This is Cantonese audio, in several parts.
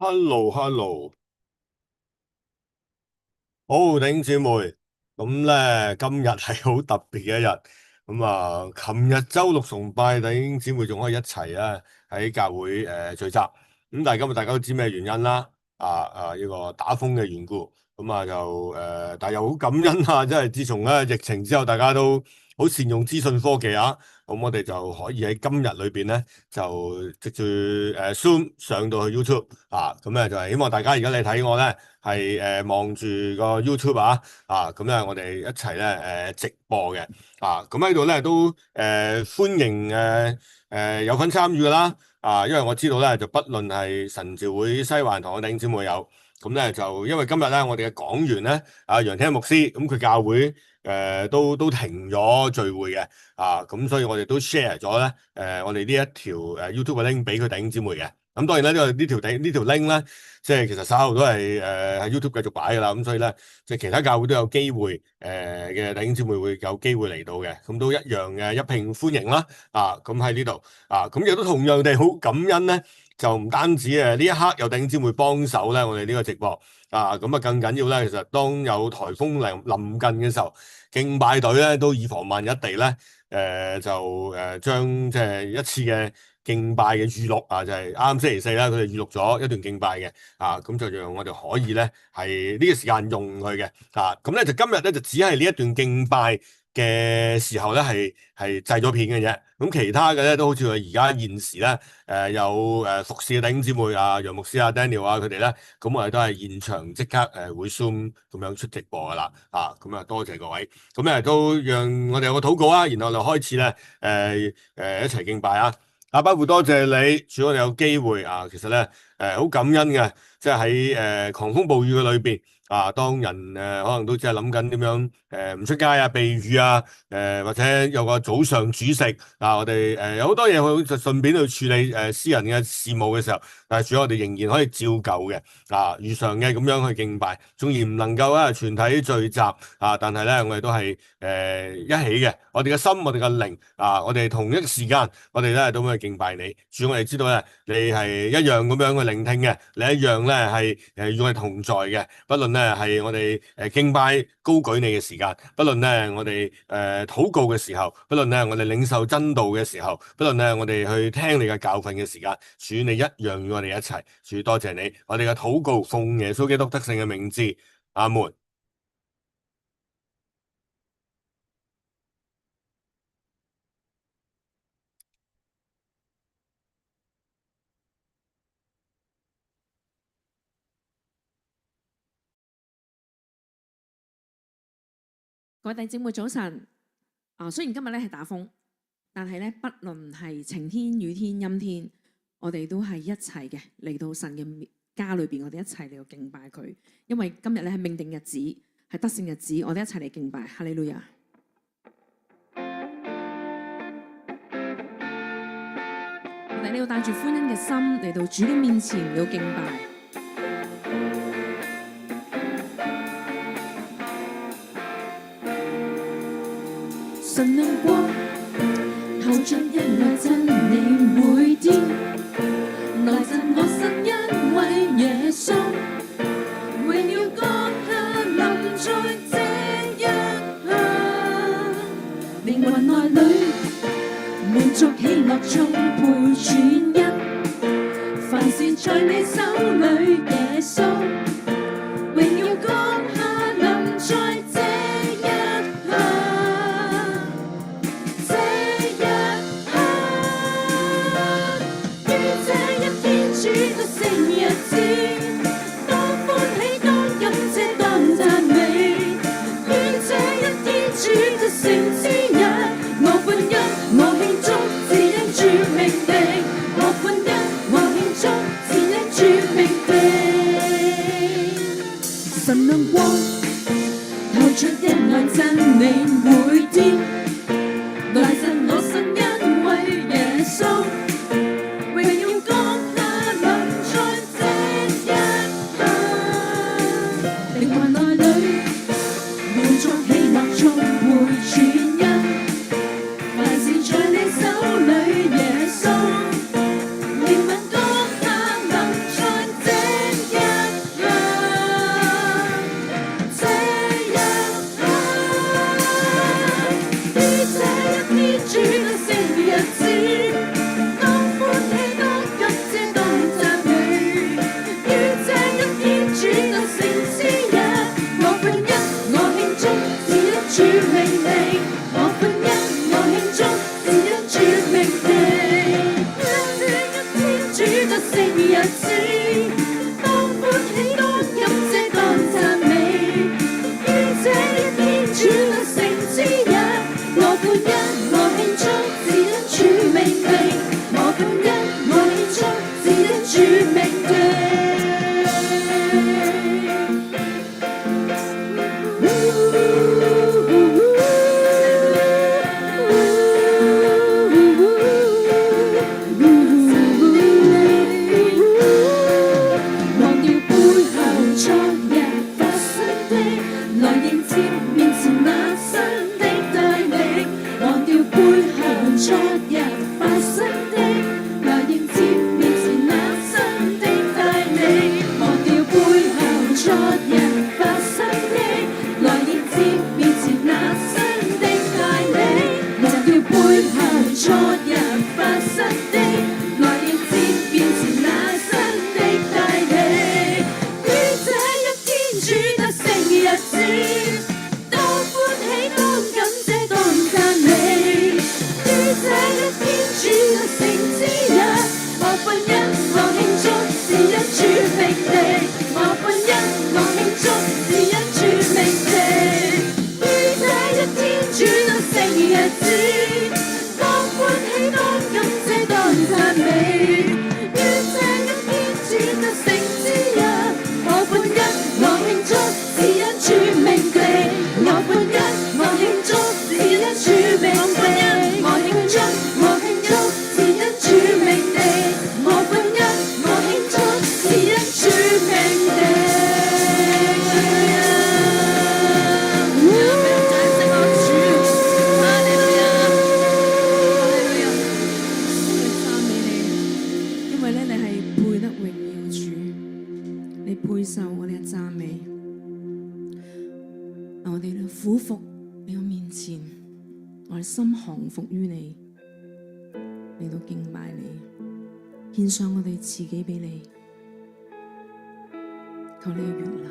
Hello，Hello，好，弟兄姊妹，咁咧今日係好特別嘅一日，咁琴日周六崇拜，弟兄姊妹仲可以一齊咧喺教會聚集，咁但係今日大家都知咩原因啦？呢個打風嘅緣故，但係又好感恩啊！即係自從咧疫情之後，大家都好善用資訊科技啊，咁我哋就可以喺今日裏邊咧就藉住Zoom 上到去 YouTube 咁咧就係希望大家而家你睇我咧。係望住個 YouTube 咁咧我哋一齊咧直播嘅咁喺度咧都歡迎有份參與噶啦因為我知道咧就不論係神召會西環堂嘅弟兄姊妹有咁咧就因為今日咧我哋嘅講員咧楊聽牧師咁佢教會都停咗聚會嘅咁所以我哋都 share 咗咧我哋呢一條YouTube 嘅 link 俾佢弟兄姊妹嘅。咁當然啦，呢條 link 咧，即係其實稍後都係喺 YouTube 繼續擺噶啦。咁所以咧，即係其他教會都有機會嘅弟兄姊妹會有機會嚟到嘅，咁都一樣嘅一併歡迎啦。咁喺呢度咁亦都同樣地好感恩咧，就唔單止呢一刻有弟兄姊妹幫手咧，我哋呢個直播咁更緊要咧，其實當有颱風臨近嘅時候，敬拜隊咧都以防萬一地咧，將即係一次嘅敬拜嘅預錄就係啱星期四啦，佢哋預錄咗一段敬拜嘅咁就讓我哋可以咧係呢個時間用佢嘅咁咧就今日咧就只係呢一段敬拜嘅時候咧係製咗片嘅啫，咁其他嘅咧都好似佢而家現時咧有服侍嘅弟兄姊妹楊牧師Daniel 佢哋咧，咁我哋都係現場即刻會 Zoom 咁樣出直播噶啦咁多謝各位，咁咧都讓我哋有個禱告然後就開始咧一齊敬拜包括多謝你，主我哋有機會其實咧好感恩嘅，即係喺狂風暴雨嘅裏邊當人可能都只係諗緊點樣唔出街避雨或者有個早上煮食我哋有好多嘢去就順便去處理私人嘅事務嘅時候，但係主我哋仍然可以照舊嘅如常嘅咁樣去敬拜，縱然唔能夠全體聚集但係咧我哋都係一起嘅，我哋嘅心，我哋嘅靈我哋同一時間，我哋咧都會敬拜你。主我哋知道咧，你係一樣咁樣去聆聽嘅，你一樣咧係與我哋同在嘅。不論咧係我哋敬拜高舉你嘅時間，不論咧我哋禱告嘅時候，不論咧我哋領受真道嘅時候，不論咧我哋去聽你嘅教訓嘅時間，主你一樣與我哋一齊。主多謝你，我哋嘅禱告奉耶穌基督得勝嘅名字，阿門。各位弟兄姊妹早晨雖然今日咧係打風，但係咧不論係晴天、雨天、陰天，我哋都係一齊嘅嚟到神嘅家裏邊，我哋一齊嚟到敬拜佢。因為今日咧係命定日子，係得勝日子，我哋一齊嚟敬拜。哈利路亞！我哋呢度帶住歡欣嘅心嚟到主嘅面前嚟到敬拜。神亮光透着恩愛真理，每天來贈我新因為耶穌榮耀降下臨在這一刻，靈魂內裏滿足喜樂充沛全因，凡事在你手裏，耶穌榮耀降下臨在這主命定，我歡欣，我慶祝，自因主命定。昨日發生的，來迎接面前那新的帶領，忘掉背後昨日發生的，來迎接面前那新的帶領，忘掉背後昨日發生的，來迎接面前那新的帶領。於這一天主得勝日子，當歡喜，當感謝，當讚美。於這一天主得勝之日，我歡欣，我慶祝，是因主命定。我歡欣，我慶祝，是因主命定。於這一天主得勝日子，當歡喜，當感謝，當讚美。於這一天主得勝之日，我歡欣，我慶祝，是因主命定。我歡欣，我慶祝，是因主命定。我慶祝，我慶祝，是因主命定。我歡欣，我慶祝，是因主命定。因為咧，你係配得榮耀主，你配受我哋嘅讚美。我哋都俯伏你嘅面前，我哋心降服於你，嚟到敬拜你，獻上我哋自己俾你，求你嘅悅納。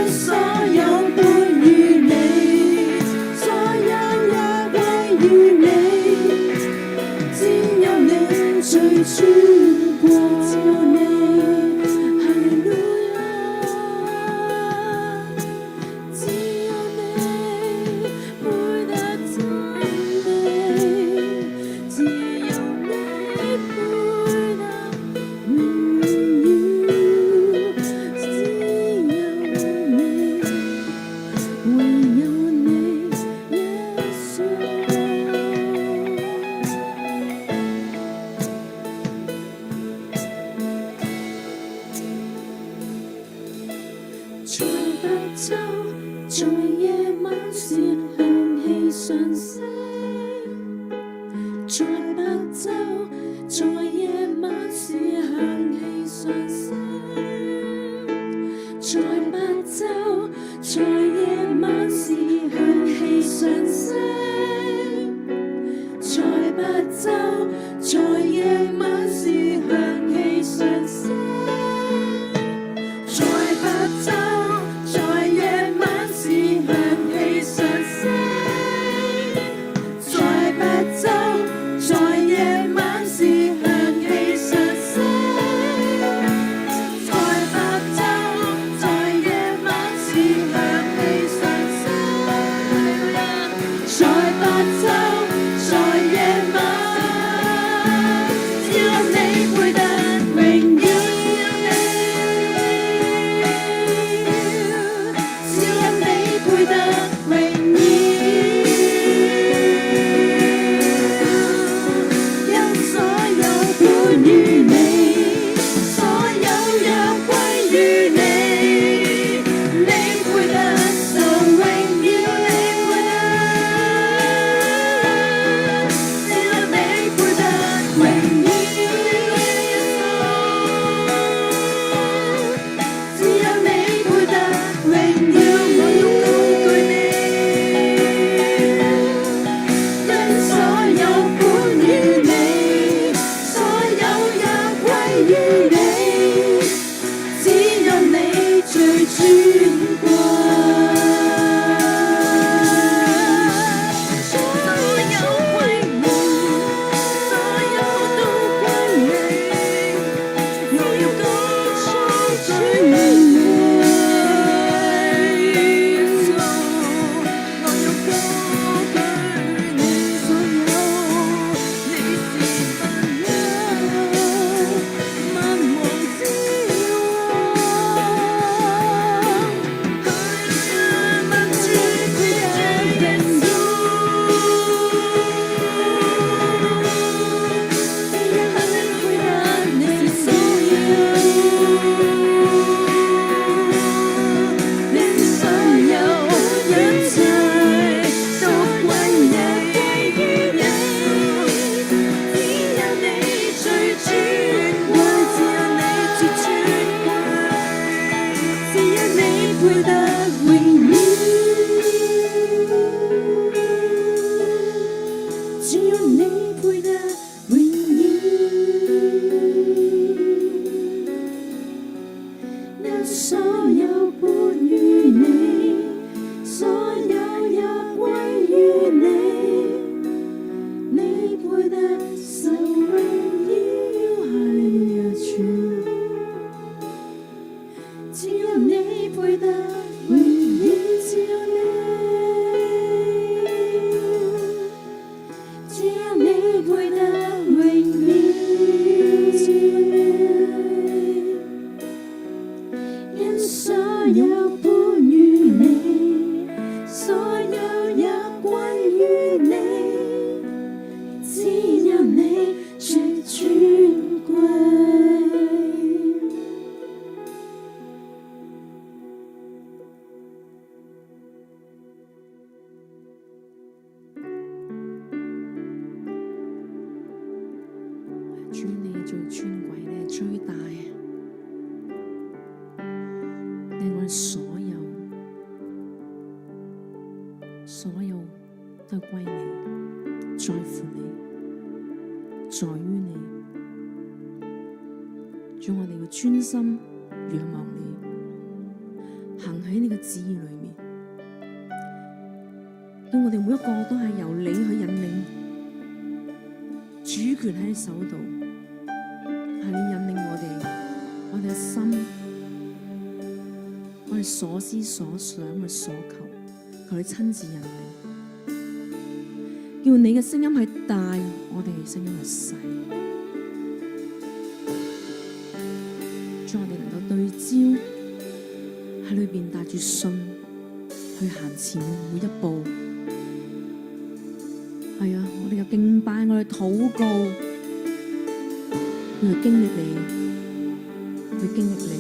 所有歸於你，所有也歸於你，只有你最尊貴，只有你，哈利路亞，只有你配得讚美，只有你配得榮耀，只有你，唯有你，耶穌。在白晝，在夜晚時響起上升，在白晝，在夜晚時響起上升，在白晝，在夜晚時響起上升，在白晝，在夜晚時響起上升。在白晝，在夜晚時響起上升，在白晝，在夜晚時響起上升，在白晝，在夜晚時響起上升，在白晝，在夜晚，只有你配得榮耀。只有你配得榮耀，因所有本於你，所有也歸於你，你配得受榮耀，你配得，只有你配得榮耀，只有你配得榮耀，我要高舉你，因所有本於你，所有也歸於你，只有你最尊貴。所有歸你，所有都歸你，我要高舉你。我要高舉你，所有你是萬有，萬王之王，萬主之耶穌，只有你配得，你是所有，你是所有，一切都歸你，只有你最尊貴，只有你最尊貴，只有你配得榮耀，只有你配得榮耀，因所有本於你，所有也歸於你，你配得受榮耀，哈利路亞主，只有你配得榮耀，只有你，只有你配得榮耀，只有你。因所有本於你，所有也歸於你，只有你最尊貴。主你最尊貴，你係最大啊！你係我哋所有都係歸你，在乎你，在於你。主，我哋要專心仰望你。行喺你嘅旨意裏面，叫我哋每一個都係由你去引領，主權喺你手度，係你引領我哋嘅心，我哋所思所想嘅所求，求你親自引領，叫你嘅聲音係大，我哋嘅聲音係細，叫我哋能夠對焦喺裏邊帶住信去行前每一步。係啊，我哋嘅敬拜，我哋禱告，去經歷你，去經歷你。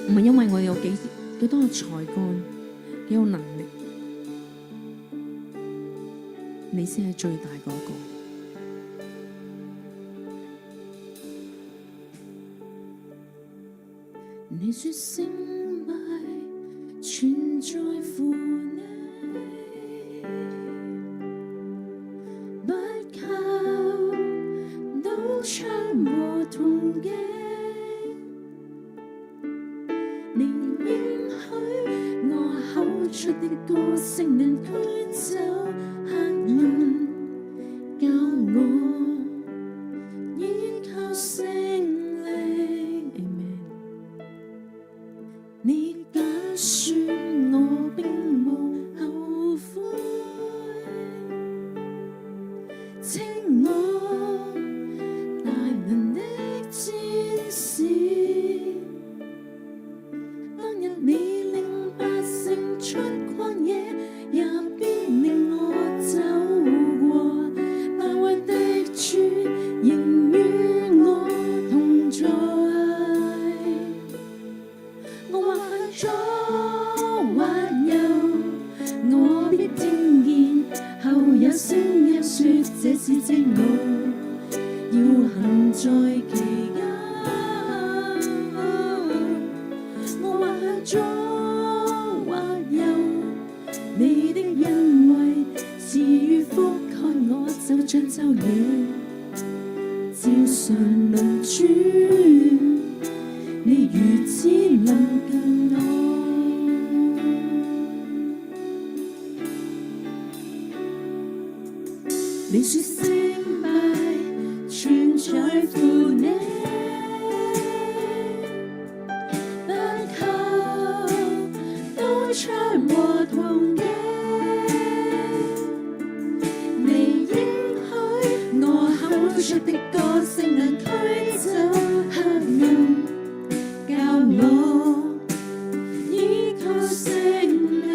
唔係因為我哋有幾多嘅才幹，幾有能力，你先係最大嗰個。你說勝敗全在乎你，不靠刀槍和銅鏡，你應許我口出的歌聲能驅走黑暗，教我依靠聖靈。Amen。你揀選我並無後悔，稱我大能的戰士。當日你領百姓出曠野，也必令我走過。大衛的主仍與我同在。我或向左或右，我必聽見後有聲音說這是正路，要行在其間。我或向左或右，你的恩惠賜予覆蓋我，就像晝夜照常輪轉。你如此臨近我，你說勝敗全在乎你，不靠刀槍和銅鏡，你應許我口出的歌聲能驅走黑暗，教我依靠聖靈，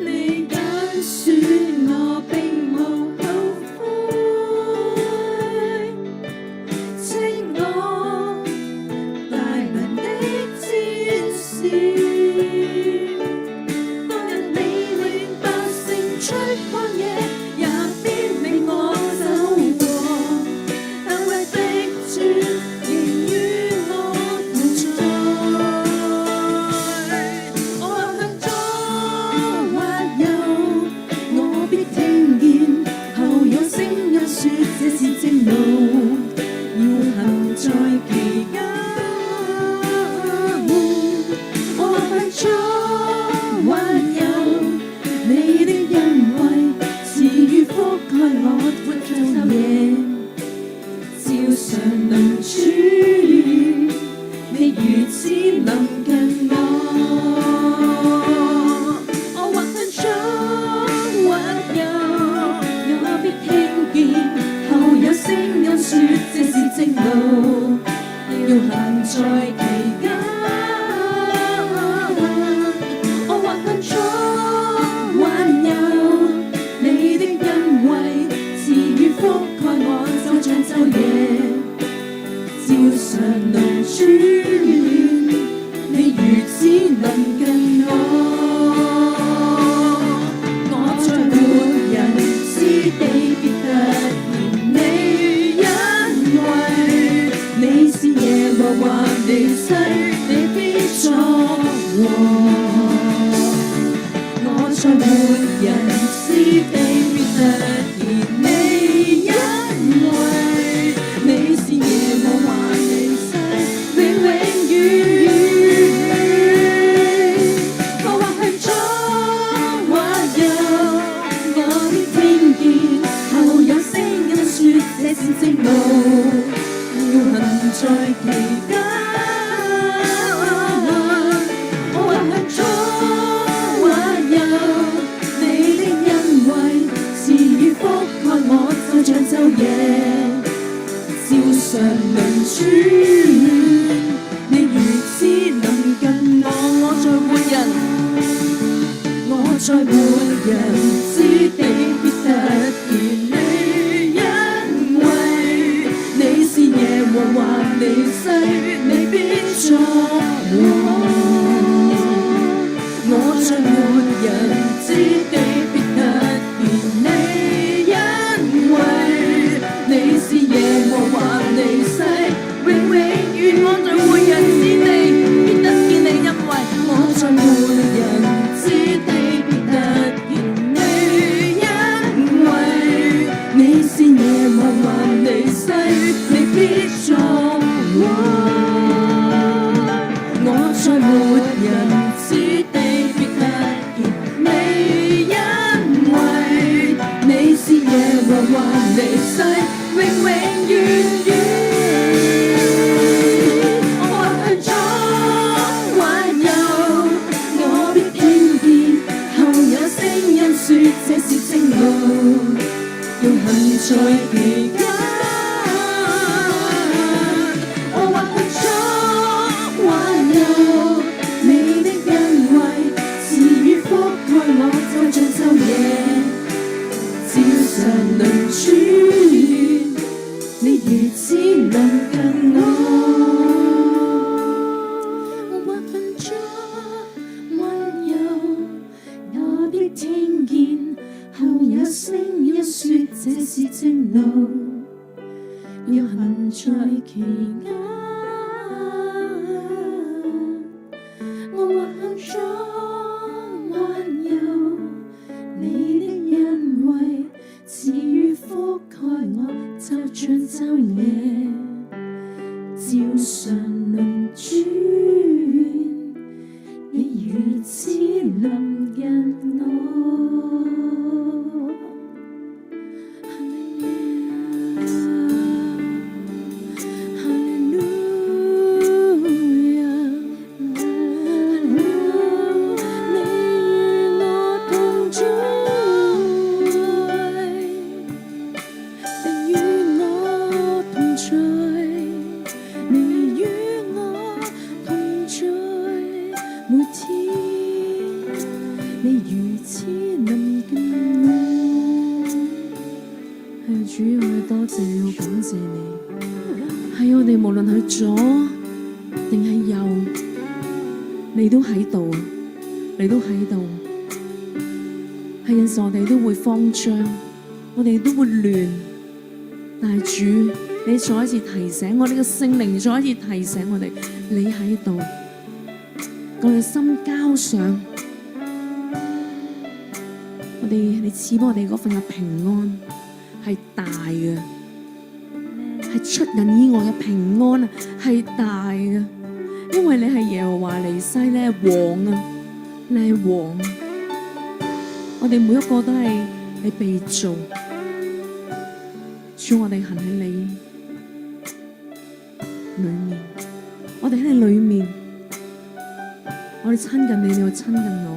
你揀選我並無後悔，稱我大能的戰士。當日你領百姓出曠野，也必令我走過。大衛的主仍與我同在。我或向左或右，我必聽見後有聲音說這是正路，要行在其間。我或向左或右，你的恩惠賜予覆蓋我，晝夜照常輪轉。你如此臨近我。我或向左或右，我必聽見後有聲音說這是正路，要行在其間。我或向左或右，你的恩惠賜予覆蓋我，就像晝夜照常輪轉。你如此臨近我，我在活人之地必突然你恩惠，你是耶和華你世，你必作王。我在活人之地必突然你恩惠，你是耶和華你世，期間，我或向左或右，你的恩惠賜予覆蓋我，就像晝夜照常輪轉。你如此臨近我，我在活人之地必得見你恩惠。你是耶和華離世，你必作王。我在活人之地必得見你恩惠。你是耶和華離世，永永遠我在活人之地必得見你恩惠。我在活人之地必得見你恩惠。你是耶和華離世，你必作王。我在活人之地必得見你恩惠。你是耶和華離世，永永遠遠。我或向左或右，我必聽見後有聲音說這是正路，要行在其間。我或向左或右，你的恩惠賜予覆蓋我，就像晝夜照常輪轉。你如此臨近我，我或向左或右，我必聽見後有聲音說這是正路，要行在其間。我或向左或右，你的恩惠賜予覆蓋我，就像晝夜照常輪轉。你如此臨近我。左定係右，你都喺度，你都喺度。係有時我哋都會慌張，我哋都會亂，但係主，你再一次提醒我哋嘅聖靈，再一次提醒我哋，你喺度，我哋心交上，你賜俾我哋嗰份嘅平安係大嘅。係出人意外嘅平安啊，係大嘅，因為你係耶和華尼西，你係王啊，你係王。我哋每一個都係你被造，主，我哋行喺你裏面，我哋喺你裏面，我哋親近你，你會親近我。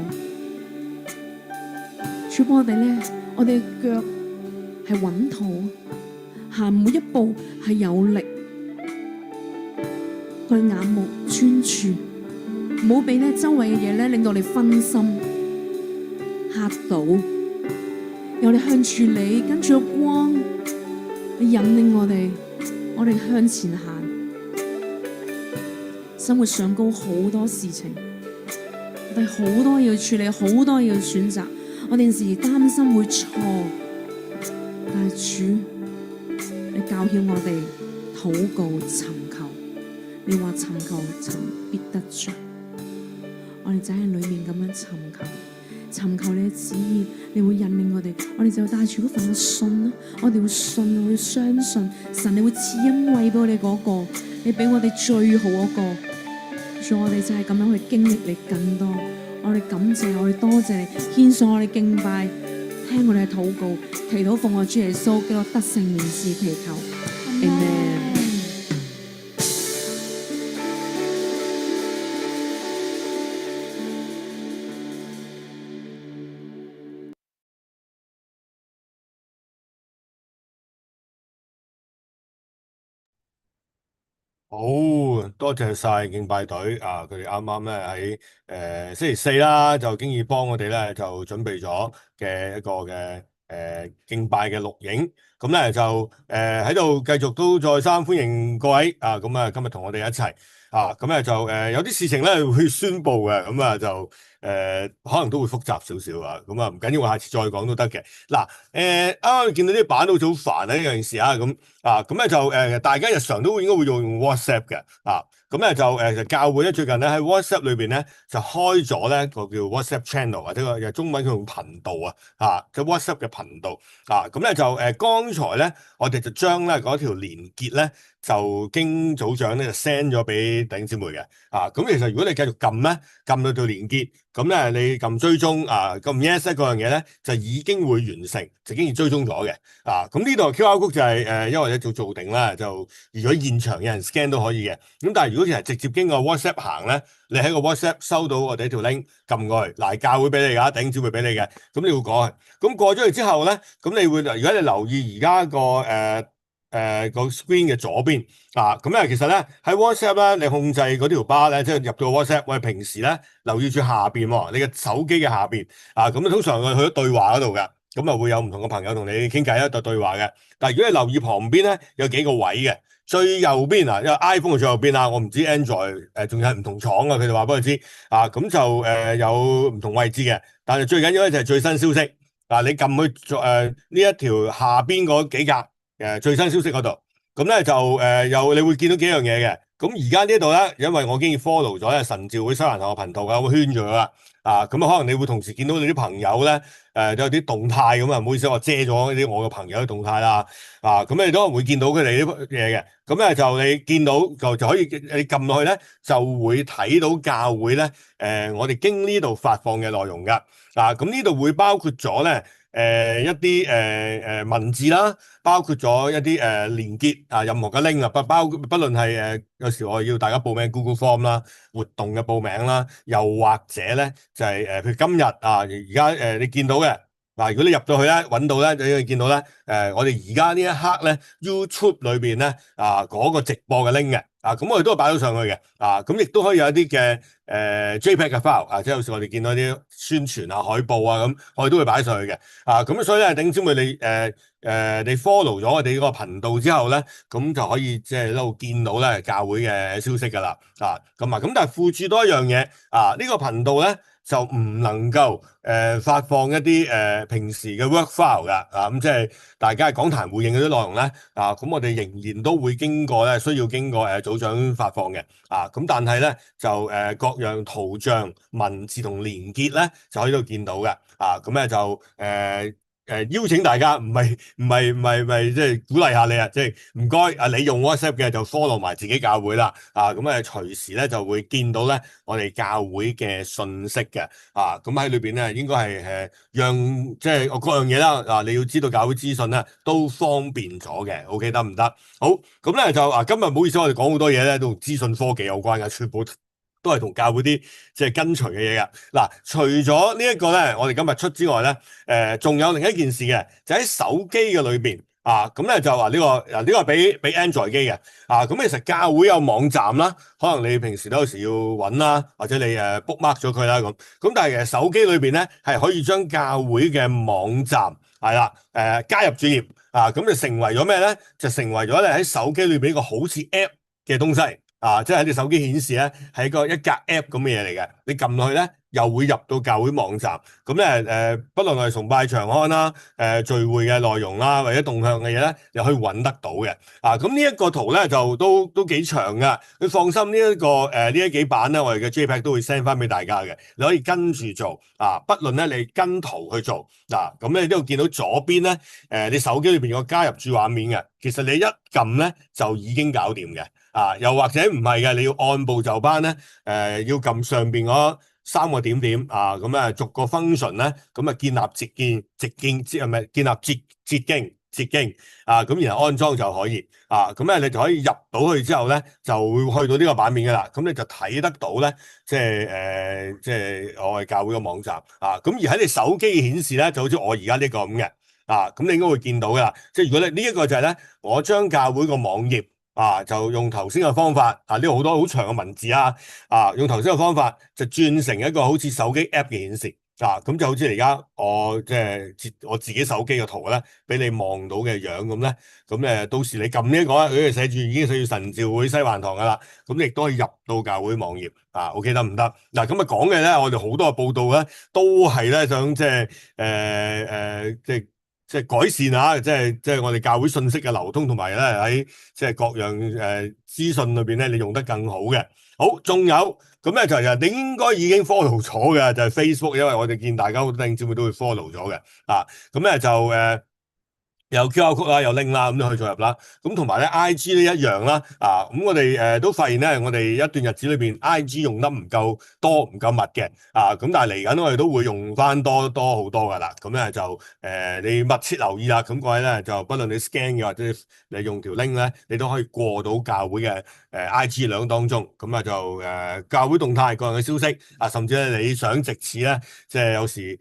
主，幫我哋咧，我哋嘅腳係穩妥。行每一步係有力，佢眼目專注，唔好俾周圍嘅嘢咧令到你分心嚇到。由你向住你，跟住個光，你引領我哋向前行。生活上高好多事情，我哋好多要處理，好多要選擇。我哋有時擔心會錯，但係主，你教曉我哋禱告尋求，你話尋求必得着，我哋就喺裏面咁樣尋求你嘅旨意，你會引領我哋，我哋就帶住嗰份嘅信啦，我哋會信，我會相信神，你會賜恩惠俾我哋嗰個，你俾我哋最好嗰個，所以我哋就係咁樣去經歷你更多，我哋感謝，我哋多謝你，獻上我哋敬拜。聽我哋嘅禱告，祈禱奉我主耶穌基督得勝名字祈求，Amen。好多謝晒敬拜隊啊！佢哋啱啱咧喺星期四啦，就經已幫我哋咧就準備咗嘅一個嘅敬拜嘅錄影，咁咧就喺度繼續都再三歡迎各位啊！咁啊今日同我哋一齊啊，咁咧就有啲事情咧會宣佈嘅，咁啊就可能都會複雜少少啊，咁啊唔緊要，我下次再講都得嘅。嗱啱啱見到啲版好似好煩啊呢樣事啊咁。咁咧就大家日常都應該會用 WhatsApp 嘅咁咧就教會咧最近咧喺 WhatsApp 裏邊咧就開咗咧個叫 WhatsApp channel 或者個中文佢用頻道即係 WhatsApp 嘅頻道咁咧就剛才咧我哋就將咧嗰條連結咧就經組長咧就 send 咗俾弟兄姊妹嘅咁其實如果你繼續撳咧撳到條連結咁咧你撳追蹤撳 yes 嗰樣嘢咧就已經會完成，就已經追蹤咗嘅。咁呢度 QR code 就係因為咧做定啦，就如果現場有人 scan 都可以嘅。咁但係如果其實直接經過 WhatsApp 行咧，你喺個 WhatsApp 收到我哋一條 link 撳過去，嗱教會俾你㗎，頂招會俾你嘅。咁你會過去，咁過咗去之後咧，咁你會如果你留意而家個 screen 嘅左邊咁咧其實咧喺 WhatsApp 咧，你控制嗰條 bar 咧，即係入到 WhatsApp，我哋平時咧留意住下邊喎，你嘅手機嘅下邊咁通常去咗對話嗰度㗎。咁啊會有唔同嘅朋友同你傾偈一對對話嘅，但係如果你留意旁邊咧有幾個位嘅，最右邊因為 iPhone 嘅最右邊我唔知 Android 仲有唔同廠佢哋話俾我知咁就有唔同位置嘅，但係最緊要咧就係最新消息你撳去呢一條下邊嗰幾格最新消息嗰度，咁咧就有你會見到幾樣嘢嘅，咁而家呢度咧，因為我已經 follow 咗神召會西蘭堂嘅頻道我圈咗啦。咁可能你會同時見到你啲朋友咧，都有啲動態咁唔好意思，我遮咗啲我嘅朋友嘅動態啦，咁你都可能會見到佢哋啲嘢嘅，咁咧就你見到就可以你撳落去咧，就會睇到教會咧，我哋經呢度發放嘅內容噶，咁呢度會包括咗咧。一啲文字啦，包括咗一啲連結任何嘅 link 不論係有時我要大家報名 Google Form 啦，活動嘅報名啦，又或者咧就係譬如今日而家你見到嘅如果你入到去咧揾到咧，你會見到咧我哋而家呢一刻咧 YouTube 裏邊咧嗰個直播嘅 link 嘅咁我哋都係擺咗上去嘅咁亦都可以有一啲嘅JPEG 嘅 file 即係有時我哋見到啲宣傳海報咁，我哋都會擺上去嘅咁所以咧，弟兄姊妹你你 follow 咗我哋呢個頻道之後咧，咁就可以即係一路見到咧教會嘅消息噶啦咁但係附註多一樣嘢呢個頻道咧就唔能夠發放一啲平時嘅 work file 噶咁即係大家係講壇回應嗰啲內容咧咁我哋仍然都會經過咧需要經過組長發放嘅咁但係咧就各樣圖像、文字同連結咧就喺度見到嘅咁咧就邀請大家，唔係即係鼓勵下你即係唔該你用 WhatsApp 嘅就 follow 埋自己教會啦咁隨時咧就會見到咧我哋教會嘅信息嘅咁喺裏邊咧應該係讓即係我各樣嘢啦你要知道教會資訊咧都方便咗嘅，OK 得唔得？好咁咧就今日唔好意思，我哋講好多嘢咧都同資訊科技有關嘅，全部都係同教會啲即係跟隨嘅嘢㗎。嗱，除咗呢一個咧，我哋今日出之外咧，仲有另一件事嘅，就喺手機嘅裏邊咁咧就話呢個呢個係俾 Android 機嘅咁其實教會有網站啦，可能你平時都有時要揾啦，或者你bookmark 咗佢啦咁但係其實手機裏邊咧係可以將教會嘅網站係啦加入主頁咁就成為咗咩咧？就成為咗你喺手機裏邊一個好似 App 嘅東西。即係喺你手機顯示咧，係一格 app 咁嘅嘢嚟嘅。你撳落去咧，又會入到教會網站。咁咧不論係崇拜場刊啦、聚會嘅內容啦，或者動向嘅嘢咧，又可以揾得到嘅。咁呢一個圖咧就都幾長噶。你放心，呢一個呢一幾版咧，我哋嘅 JPEG 都會 send 翻俾大家嘅。你可以跟住做不論咧你跟圖去做咁你呢度見到左邊咧你手機裏邊有個加入主畫面嘅，其實你一撳咧就已經搞掂嘅。又或者唔係嘅，你要按部就班咧，要撳上邊嗰3個點點咁逐個 function 咧，咁建立捷徑，建立捷徑咁然後安裝就可以咁咧你就可以入到去之後咧，就會去到呢個版面噶啦，咁你就睇得到咧，即係我哋教會嘅網站咁而喺你手機顯示咧，就好似我而家呢個咁嘅咁你應該會見到噶啦，即係如果你呢一個就係咧，我將教會個網頁就用頭先嘅方法呢度好多好長嘅文字用頭先嘅方法就轉成一個好似手機 app 嘅顯示咁就好似而家我即係截我自己手機嘅圖咧，俾你望到嘅樣咁咧，咁到時你撳呢一個佢已經寫住神召會西環堂噶啦，咁亦都可以入到教會網頁OK 得唔得？嗱咁講嘅咧，我哋好多嘅報道咧，都係咧想即係改善即係我哋教會信息嘅流通，同埋咧喺即係各樣資訊裏邊咧，你用得更好嘅。好，仲有咁咧就係你應該已經 follow 咗嘅，就係 Facebook，因為我哋見大家好多弟兄姊妹都會 follow 咗嘅咁咧就有 QR code 啦，有 link 啦，咁都可以進入啦。咁同埋咧，IG 呢一樣啦。咁我哋都發現咧，我哋一段日子裏邊，IG 用得唔夠多，唔夠密嘅。咁但係嚟緊我哋都會用翻多好多噶啦。咁咧就你密切留意啦。咁各位咧就不論你 scan 嘅或者你用條 link 咧，你都可以過到教會嘅IG 兩當中。咁就教會動態、個人嘅消息甚至咧你想藉此咧，即係有時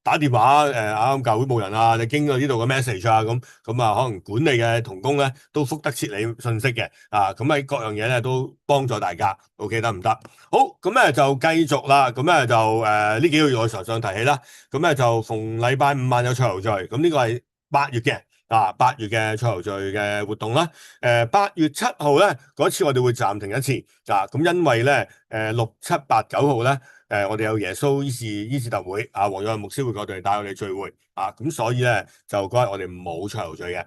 打電話啱教會冇人你經過呢度嘅 message 咁可能管理嘅同工咧都覆得切你信息嘅咁喺各樣嘢咧都幫助大家 OK 得唔得？好，咁咧就繼續啦。咁咧就呢幾個月我常常提起啦。咁咧就逢禮拜五晚有賽後聚，咁呢個係8月嘅8月嘅賽後聚嘅活動啦。8月7號咧嗰次我哋會暫停一次咁因為咧6、7、8、9號咧。我哋有耶穌醫治特會黃約翰牧師會過嚟帶我哋聚會咁所以咧就嗰日我哋冇賽後聚嘅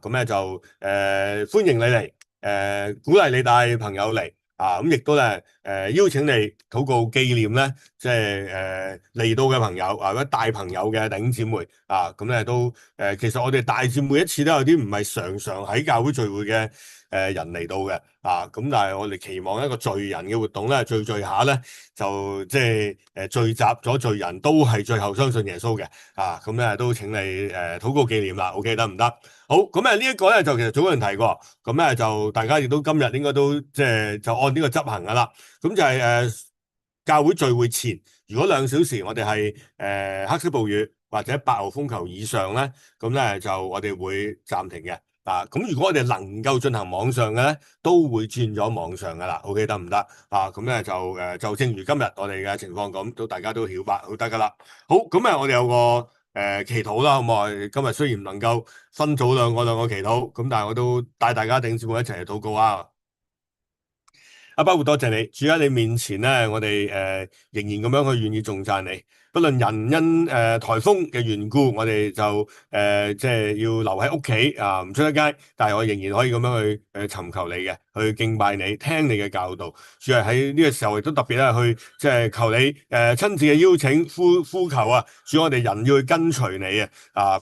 咁咧就歡迎你嚟鼓勵你帶朋友嚟咁亦都咧邀請你禱告紀念咧即係嚟到嘅朋友或者帶朋友嘅弟兄姊妹咁咧都其實我哋大致每一次都有啲唔係常喺教會聚會嘅人嚟到嘅咁但係我哋期望一個聚人嘅活動咧聚下咧就即係聚集咗聚人都係最後相信耶穌嘅咁咧都請你禱告紀念啦 OK 得唔得？好，咁呢一個咧就其實早有人提過，咁咧就大家亦都今日應該都即係就按呢個執行噶啦，咁就係教會聚會前如果2小時我哋係黑色暴雨或者8號風球以上咧，咁咧就我哋會暫停嘅。咁如果我哋能夠進行網上嘅咧，都會轉咗網上噶啦 ，OK 得唔得？咁咧就正如今日我哋嘅情況咁，都大家都曉白好得噶啦。好，咁我哋有個祈禱啦，咁我今日雖然唔能夠分組兩個祈禱，咁但係我都帶大家頂住我一齊嚟禱告包括多謝你，主喺你面前咧，我哋仍然咁樣去願意頌讚你。不論人因颱風嘅緣故，我哋就即係要留喺屋企唔出得街，但係我仍然可以咁樣去尋求你嘅，去敬拜你，聽你嘅教導。主係喺呢個時候亦都特別咧去即係求你親自嘅邀請呼求主我哋人要去跟隨你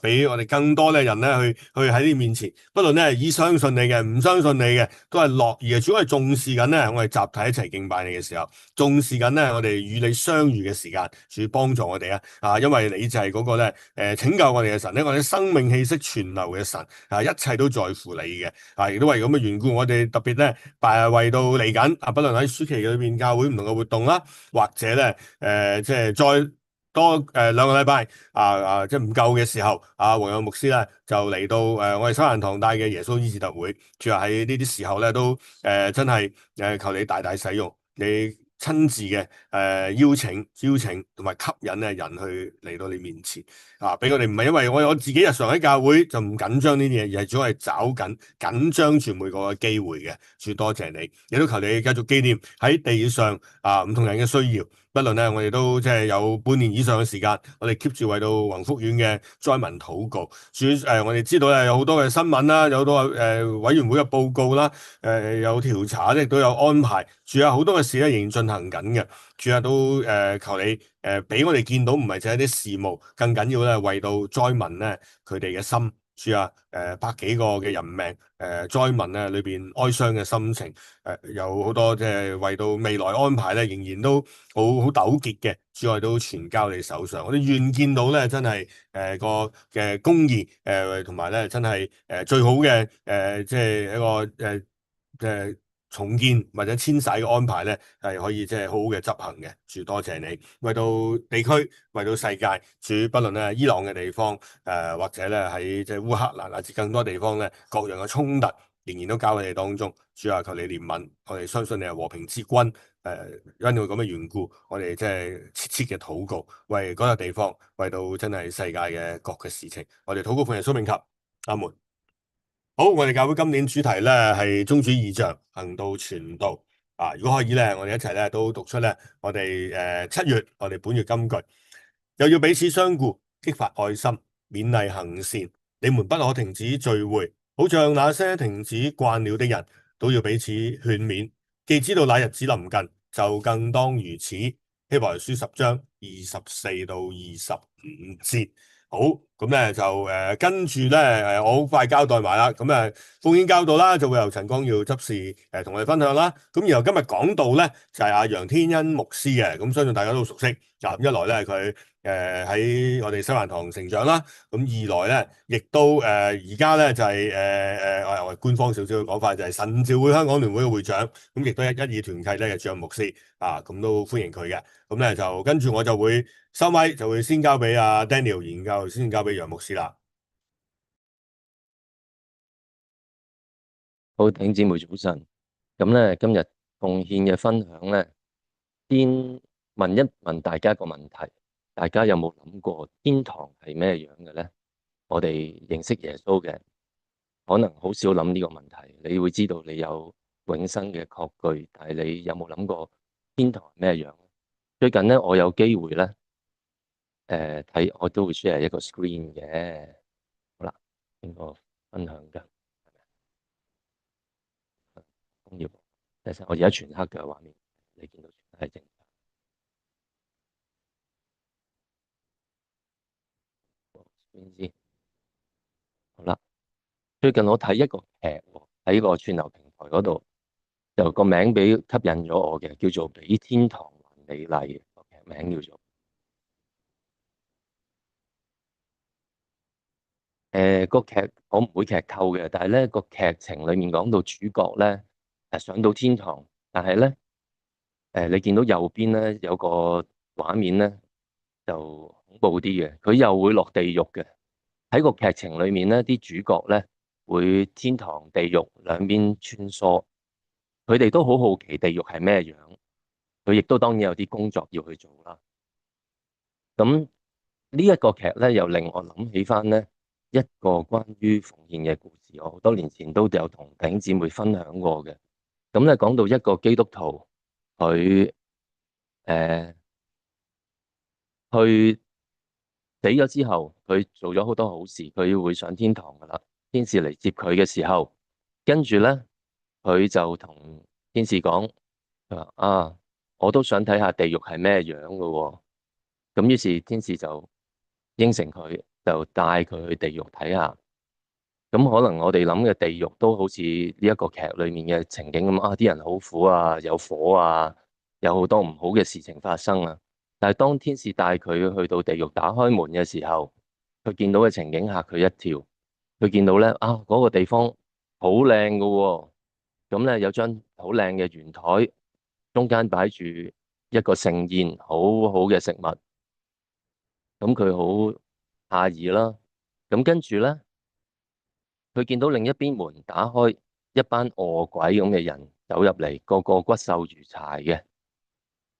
俾我哋更多咧人咧去喺你面前，不論咧以相信你嘅，唔相信你嘅，都係樂意嘅。主要係重視緊咧，我哋集體一齊敬拜你嘅時候，重視緊咧我哋與你相遇嘅時間，主幫助我哋因為你就係嗰個咧拯救我哋嘅神，呢個咧生命氣息存留嘅神一切都在乎你嘅亦都為咁嘅緣故，我哋特別咧為到嚟緊不論喺暑期裏邊教會唔同嘅活動啦，或者咧即係再多2個禮拜即係唔夠嘅時候黃友牧師咧就嚟到我哋西環堂帶嘅耶穌醫治特會，主要喺呢啲時候咧都真係求你大大使用你親自嘅邀請同埋吸引人去嚟到你面前俾我哋唔係因為我自己日常喺教會就唔緊張呢啲嘢，而係主要係找緊張住每個機會嘅。主多謝你，亦都求你繼續紀念喺地上唔同人嘅需要。不論咧，我哋都即係有半年以上嘅時間，我哋 keep 住為到宏福苑嘅災民禱告。主我哋知道咧有好多嘅新聞啦，有好多委員會嘅報告啦，有調查亦都有安排。主有好多嘅事咧仍然進行緊嘅。主都求你俾我哋見到，唔係淨係啲事務，更緊要咧為到災民咧佢哋嘅心。主百幾個嘅人命災民咧裏邊哀傷嘅心情有好多即係為到未來安排咧，仍然都好糾結嘅。主我哋都全交你手上，我哋願見到咧真係個嘅公義同埋咧真係最好嘅即係一個重建或者遷徙嘅安排咧，係可以即係好好嘅執行嘅。主多謝你，為到地區，為到世界，主不論咧伊朗嘅地方，或者咧喺即係烏克蘭乃至更多地方咧，各樣嘅衝突，仍然都交喺你當中。主啊，求你憐憫，我哋相信你係和平之君。因為咁嘅緣故，我哋即係切切嘅禱告，為嗰個地方，為到真係世界嘅各嘅事情，我哋禱告奉耶穌名求，阿門。好，我哋教會今年主題咧係宗主異象，行道傳道。啊，如果可以咧，我哋一齊咧都讀出咧，我哋7月我哋本月金句，又要彼此相顧，激發愛心，勉勵行善。你們不可停止聚會，好像那些停止慣了的人，都要彼此勸勉。既知道那日子臨近，就更當如此。希伯來書10章24到25節。好，咁咧就跟住咧我好快交代埋啦。咁奉獻教導啦，就會由陳光耀執事同我哋分享啦。咁然後今日講道咧就係阿楊天恩牧師嘅，咁相信大家都熟悉。一來咧佢喺我哋西環堂成長啦，咁二來咧亦都而家咧就係我哋官方少少嘅講法就係神召會香港聯會嘅會長，咁亦都一意團契咧嘅主任牧師啊，咁都歡迎佢嘅。咁咧就跟住我就會收咪，就會先交俾阿 Daniel，然後先交俾楊牧師啦。好，弟兄姊妹早晨。咁咧今日奉獻嘅分享咧，先問一問大家一個問題：大家有冇諗過天堂係咩樣嘅咧？我哋認識耶穌嘅，可能好少諗呢個問題。你會知道你有永生嘅確據，但係你有冇諗過天堂係咩樣？最近咧，我有機會咧，睇我都會 share 一個 screen 嘅。好啦，邊個分享㗎？要，我而家全黑嘅畫面，你見到全係正常。好啦，最近我睇一個劇喺個串流平台嗰度，就個名俾吸引咗我嘅，叫做《比天堂還美麗》嘅個劇名叫做。個劇我唔會劇透嘅，但係咧個劇情裡面講到主角咧上到天堂，但係咧你見到右邊咧有個畫面咧就恐怖啲嘅，佢又會落地獄嘅。喺個劇情裡面咧，啲主角咧會天堂、地獄兩邊穿梭，佢哋都好好奇地獄係咩樣，佢亦都當然有啲工作要去做啦。咁呢一個劇咧又令我諗起翻咧一個關於奉獻嘅故事，我好多年前都有同弟兄姊妹分享過嘅。咁咧講到一個基督徒，佢去死咗之後，佢做咗好多好事，佢會上天堂噶啦。天使嚟接佢嘅時候，跟住咧佢就同天使講：佢話啊，我都想睇下地獄係咩樣噶喎。咁於是天使就應承佢，就帶佢去地獄睇下。咁可能我哋諗嘅地獄都好似呢一個劇裏面嘅情景咁啊，啲人好苦啊，有火啊，有好多唔好嘅事情發生啊。但係當天使帶佢去到地獄打開門嘅時候，佢見到嘅情景嚇佢一跳。佢見到咧啊，嗰個地方好靚㗎喎，咁咧有張好靚嘅圓台，中間擺住一個盛宴，好好嘅食物。咁佢好訝異啦。咁跟住咧，佢見到另一邊門打開，一班餓鬼咁嘅人走入嚟，個個骨瘦如柴嘅。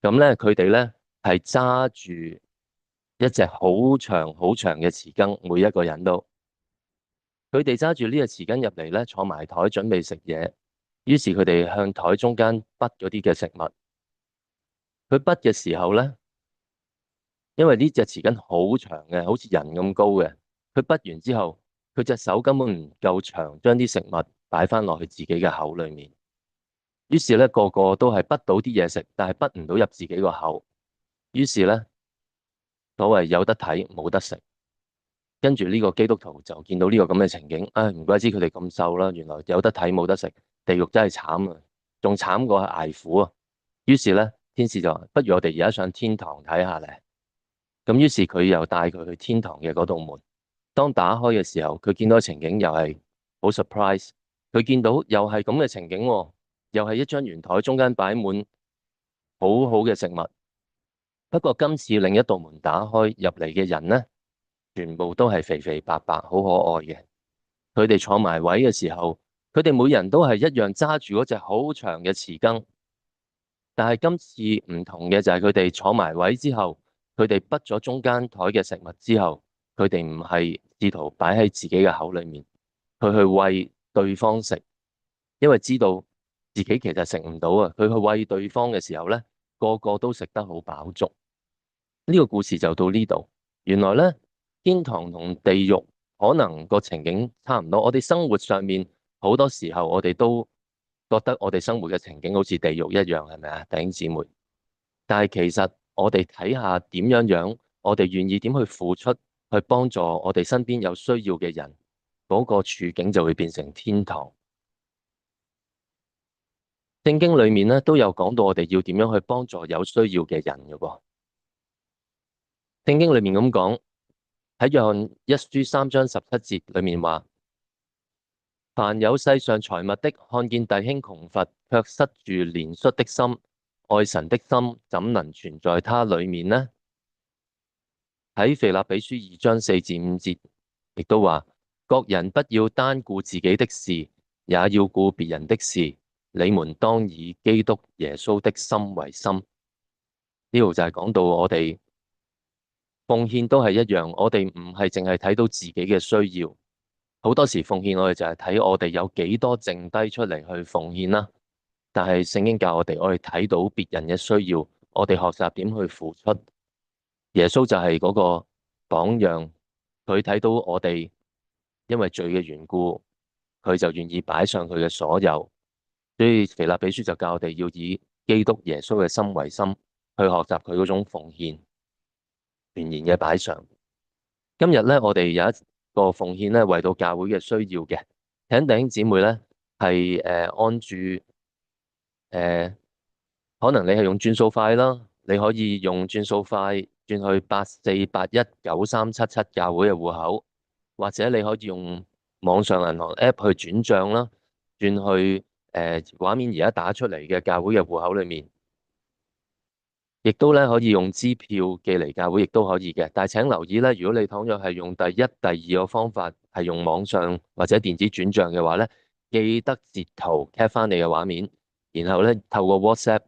咁咧，佢哋咧係揸住一隻好長好長嘅匙羹，每一個人都，佢哋揸住呢個匙羹入嚟咧，坐埋台準備食嘢。於是佢哋向台中間滗嗰啲嘅食物。佢滗嘅時候咧，因為呢隻匙羹好長嘅，好似人咁高嘅，佢滗完之後，佢隻手根本唔夠長，將啲食物擺翻落去自己嘅口裏面。於是咧，個個都係滗到啲嘢食，但係滗唔到入自己個口。於是咧，所謂有得睇冇得食。跟住呢個基督徒就見到呢個咁嘅情景，唉，唔怪之佢哋咁瘦啦。原來有得睇冇得食，地獄真係慘啊，仲慘過係捱苦啊。於是咧，天使就話：不如我哋而家上天堂睇下咧。咁於是佢又帶佢去天堂嘅嗰道門。當打開嘅時候，佢見到嘅情景又係好 surprise。佢見到又係咁嘅情景喎，又係一張圓台，中間擺滿好好嘅食物。不過今次另一道門打開，入嚟嘅人呢，全部都係肥肥白白，好可愛嘅。佢哋坐埋位嘅時候，佢佢哋每人都係一樣揸住嗰隻好長嘅匙羹，但係今次唔同嘅就係佢哋坐埋位之後，佢哋畢咗中間台嘅食物之後，佢哋唔係試圖擺喺自己嘅口裏面，佢去餵對方食，因為知道自己其實食唔到啊。佢去餵對方嘅時候咧，個個都食得好飽足。呢個故事就到呢度。原來咧，天堂同地獄可能個情景差唔多。我哋生活上面好多時候，我哋都覺得我哋生活嘅情景好似地獄一樣，係咪啊，弟兄姊妹？但係其實我哋睇下點樣樣，我哋願意點去付出，去幫助我哋身邊有需要嘅人，嗰個處境就會變成天堂。聖經裏面咧都有講到我哋要點樣去幫助有需要嘅人嘅喎。聖經裏面咁講，喺約翰一書3章17節裏面話：凡有世上財物的，看見弟兄窮乏，卻塞住憐恤的心，愛神的心，怎能存在他裏面呢？喺腓立比書2章4至5節，亦都話：各人不要單顧自己的事，也要顧別人的事。你們當以基督耶穌的心為心。呢度就係講到我哋奉獻都係一樣，我哋唔係淨係睇到自己嘅需要，好多時奉獻我哋就係睇我哋有幾多剩低出嚟去奉獻啦。但係聖經教我哋睇到別人嘅需要，我哋學習點去付出。耶穌就係嗰個榜樣，佢睇到我哋因為罪嘅緣故，佢就願意擺上佢嘅所有。所以腓立比書就教我哋要以基督耶穌嘅心為心，去學習佢嗰種奉獻。全然嘅擺上。今日咧，我哋有一個奉獻咧，為到教會嘅需要嘅，請弟兄姊妹咧係按住可能你係用轉數快啦，你可以用轉數快轉去84819377教會嘅戶口，或者你可以用網上銀行 App 去轉賬啦，轉去畫面而家打出嚟嘅教會嘅戶口裏面。亦都咧可以用支票寄嚟教會，亦都可以嘅。但係請留意咧，如果你倘若係用第一、第二個方法，係用網上或者電子轉賬嘅話咧，記得截圖 cap 翻你嘅畫面，然後咧透過 WhatsApp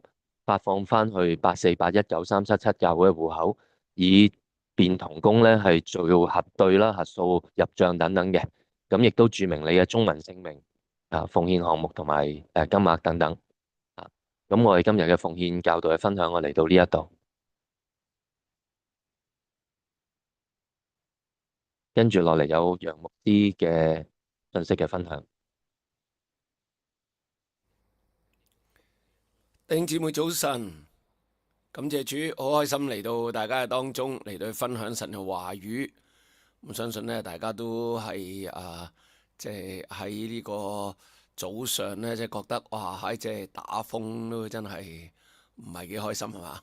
發放翻去84819377教會嘅戶口，以便同工咧係做核對啦、核數入賬等等嘅。咁亦都註明你嘅中文姓名、奉獻項目同埋金額等等。咁我哋今日嘅奉獻教導嘅分享，我嚟到呢一度，跟住落嚟有楊牧師嘅信息嘅分享。弟兄姊妹早晨，感謝主，好開心嚟到大家嘅當中，嚟到去分享神嘅話語。咁相信咧，大家都係即係喺呢個早上咧，即係覺得哇，即係打風都真係唔係幾開心係嘛？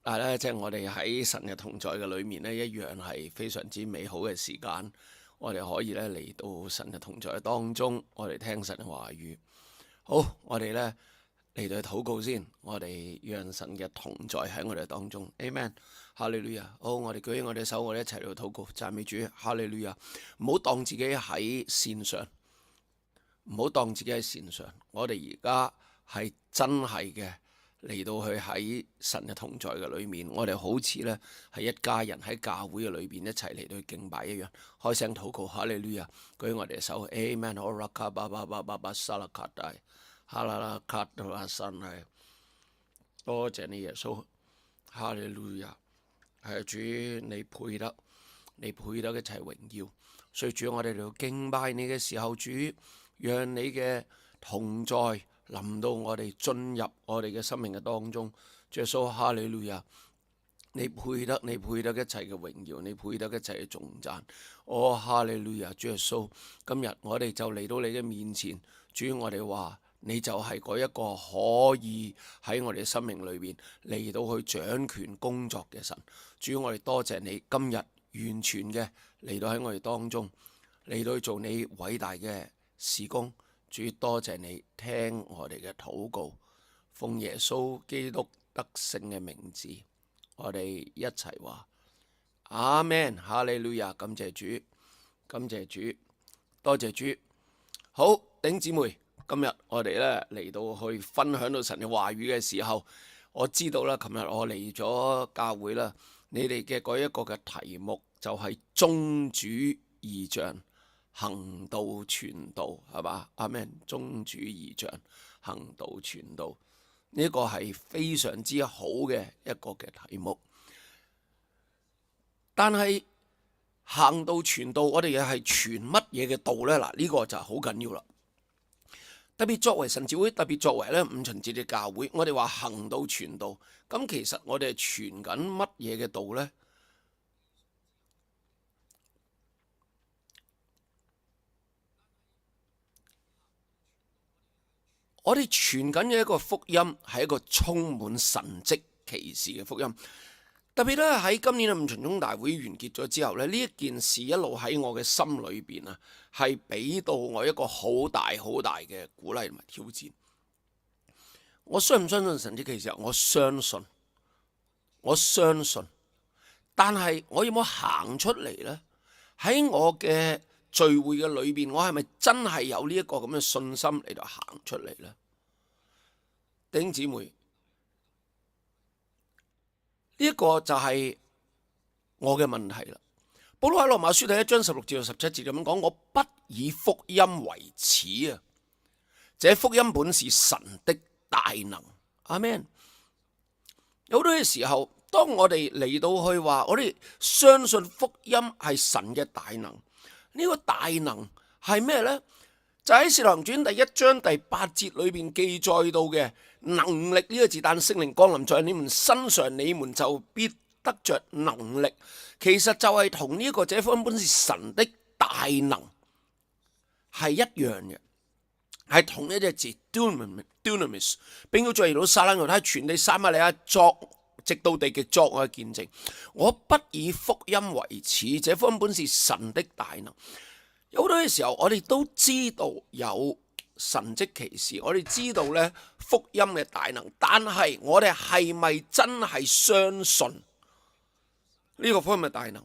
但係咧，即係我哋喺神嘅同在嘅裏面咧，一樣係非常之美好嘅時間。我哋可以咧嚟到神嘅同在嘅當中，我哋聽神嘅話語。好，我哋咧嚟到去禱告先，我哋讓神嘅同在喺我哋當中。Amen，哈利路亞。好，我哋舉起我哋手，我哋一齊嚟到禱告，讚美主，哈利路亞。唔好當自己喺線上，唔好當自己喺線上。我哋而家係真係嘅嚟到去喺神嘅同在嘅裏面，我哋好似咧係一家人喺教會嘅裏邊一齊嚟到去敬拜一樣，開聲禱告，哈利路亞。舉起我哋嘅手，Amen。好啦，卡巴巴巴巴巴沙拉卡大。哈啦啦卡到阿神係，多謝你耶穌，哈利路亞，係主你配得，你配得一切榮耀。所以主，我哋嚟到敬拜你嘅時候，主讓你嘅同在臨到我哋，進入我哋嘅生命嘅當中。主耶穌，哈利路亞，你配得，你配得一切嘅榮耀，你配得一切嘅頌讚。哦，哈利路亞，主耶穌，今日我哋就嚟到你嘅面前，主，我哋話。你就係嗰一個可以喺我哋嘅生命裏邊嚟到去掌權工作嘅神。主，我哋多謝你今日完全嘅嚟到喺我哋當中嚟到去做你偉大嘅事工。主，多謝你聽我哋嘅禱告，奉耶穌基督得勝嘅名字，我哋一齊話阿們，哈利路亞，感謝主，感謝主，多謝主。好。弟兄姊妹，今日我哋咧嚟到去分享到神嘅話語嘅時候，我知道啦，琴日我嚟咗教會啦，你哋嘅嗰一個嘅題目就係宗主異象，行道傳道，係嘛？阿們，宗主異象，行道傳道，呢個係非常之好嘅一個嘅題目。但係行道傳道，我哋又係傳乜嘢嘅道呢？嗱，呢個就係好緊要啦。特別作為神召會，特別作為咧五旬節嘅教會，我哋話行道傳道，咁其實我哋係傳緊乜嘢嘅道呢？我哋傳緊嘅一個福音係一個充滿神蹟奇事嘅福音。特別咧喺今年嘅五旬宗大會完結咗之後咧，呢一件事一路喺我嘅心裏邊啊，係俾到我一個好大好大嘅鼓勵同埋挑戰。我相唔相信神蹟奇事？我相信，我相信。但係我有冇行出嚟呢？喺我嘅聚會嘅裏邊，我係咪真係有呢一個咁嘅信心嚟到行出嚟呢？弟兄姊妹，呢一個就係我嘅問題啦。保羅喺羅馬書第1章16至17節咁講：我不以福音為恥啊！這福音本是神的大能。阿們。有好多嘅時候，當我哋嚟到去話，我哋相信福音係神嘅大能。呢個大能係咩呢？就喺《使徒行傳》第1章第8節裏邊記載到嘅能力呢個字，但聖靈降臨在你們身上，你們就必得着能力。其實就係同呢個這福音本是神的大能係一樣嘅，係同一隻字 dunamis， 並要在耶路撒冷猶太全地撒瑪利亞作直到地極作我嘅見證。我不以福音為恥，這福音本是神的大能。有好多嘅時候，我哋都知道有神蹟奇事，我哋知道咧福音嘅大能，但係我哋係咪真係相信呢個福音嘅大能？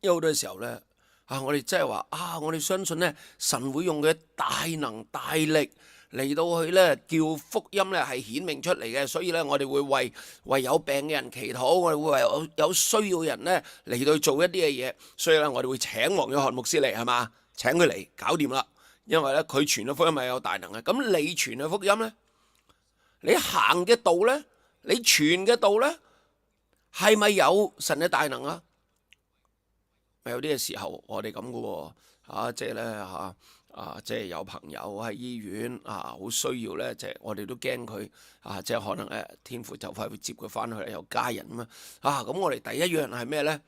有好多嘅時候咧，我哋真係話我哋相信咧神會用嘅大能大力嚟到去咧叫福音咧係顯明出嚟嘅，所以咧我哋會為有病嘅人祈禱，我哋會為有需要嘅人咧嚟到做一啲嘅嘢，所以咧我哋會請黃約翰牧師嚟，係嘛？請佢嚟搞掂啦，因為咧佢傳嘅福音係有大能嘅。咁你傳嘅福音咧，你行嘅道咧，你傳嘅道咧，係咪有神嘅大能啊？有啲嘅時候我哋咁嘅喎，即係咧即係有朋友喺醫院好需要咧，即係我哋都驚佢即係可能天父就快會接佢翻去，有家人啊咁我哋第一樣係咩咧？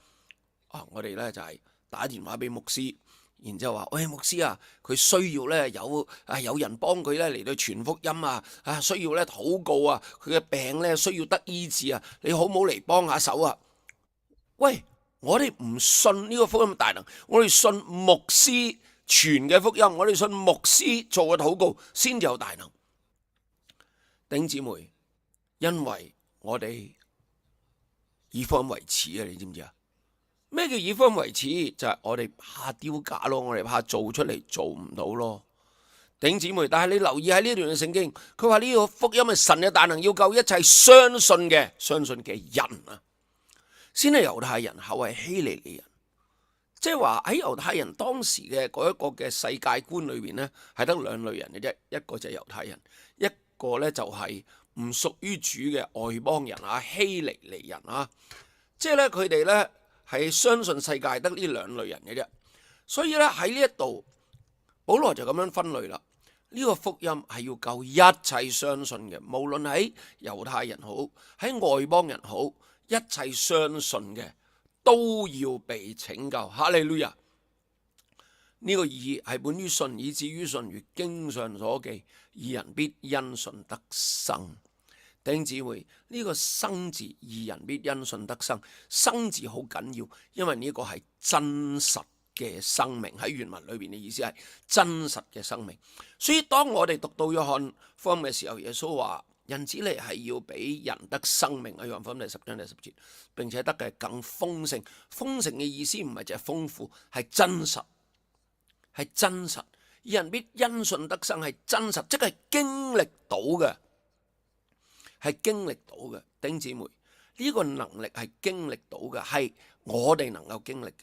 我哋咧就係打電話俾牧師，然之後話：喂，牧師啊，佢需要咧有人幫佢咧嚟到傳福音需要咧禱告啊，佢嘅病咧需要得醫治啊，你好唔好嚟幫下手啊？喂，我哋唔信呢個福音大能，我哋信牧師傳嘅福音，我哋信牧師做嘅禱告先至有大能。弟兄姊妹，因為我哋以福音為恥啊，你知唔知啊？咩叫以福音為恥？就係我哋怕丟架咯，我哋怕做出嚟做唔到咯。弟兄姊妹，但係你留意喺呢段嘅聖經，佢話呢個福音係神嘅大能，要救一切相信嘅人啊，先係猶太人，後係希利尼人。即係話喺猶太人當時嘅嗰一個嘅世界觀裏邊呢，係得兩類人嘅啫，一個就係猶太人，一個呢就係唔屬於主嘅外邦人希利尼人即係呢，佢哋呢係相信世界得呢兩類人嘅啫。所以呢，喺呢一度，保羅就咁樣分類啦。呢個福音係要救一切相信嘅，無論喺猶太人好，喺外邦人好，一切相信嘅都要被拯救。哈利路亞！呢個義係本於信，以至於信，如經上所記，義人必因信得生。弟兄姊妹，呢個生字，義人必因信得生，生字好緊要，因為呢個係真實嘅生命，喺原文裏邊嘅意思係真實嘅生命。所以當我哋讀到約翰福音嘅時候，耶穌話人子嚟係要俾人得生命，喺約翰福音第10章第10節，並且得嘅更豐盛。豐盛嘅意思唔係淨係豐富，係真實，係真實。人必因信得生，係真實，即係經歷到嘅，係經歷到嘅。弟兄姊妹，呢個能力係經歷到嘅，係我哋能夠經歷嘅。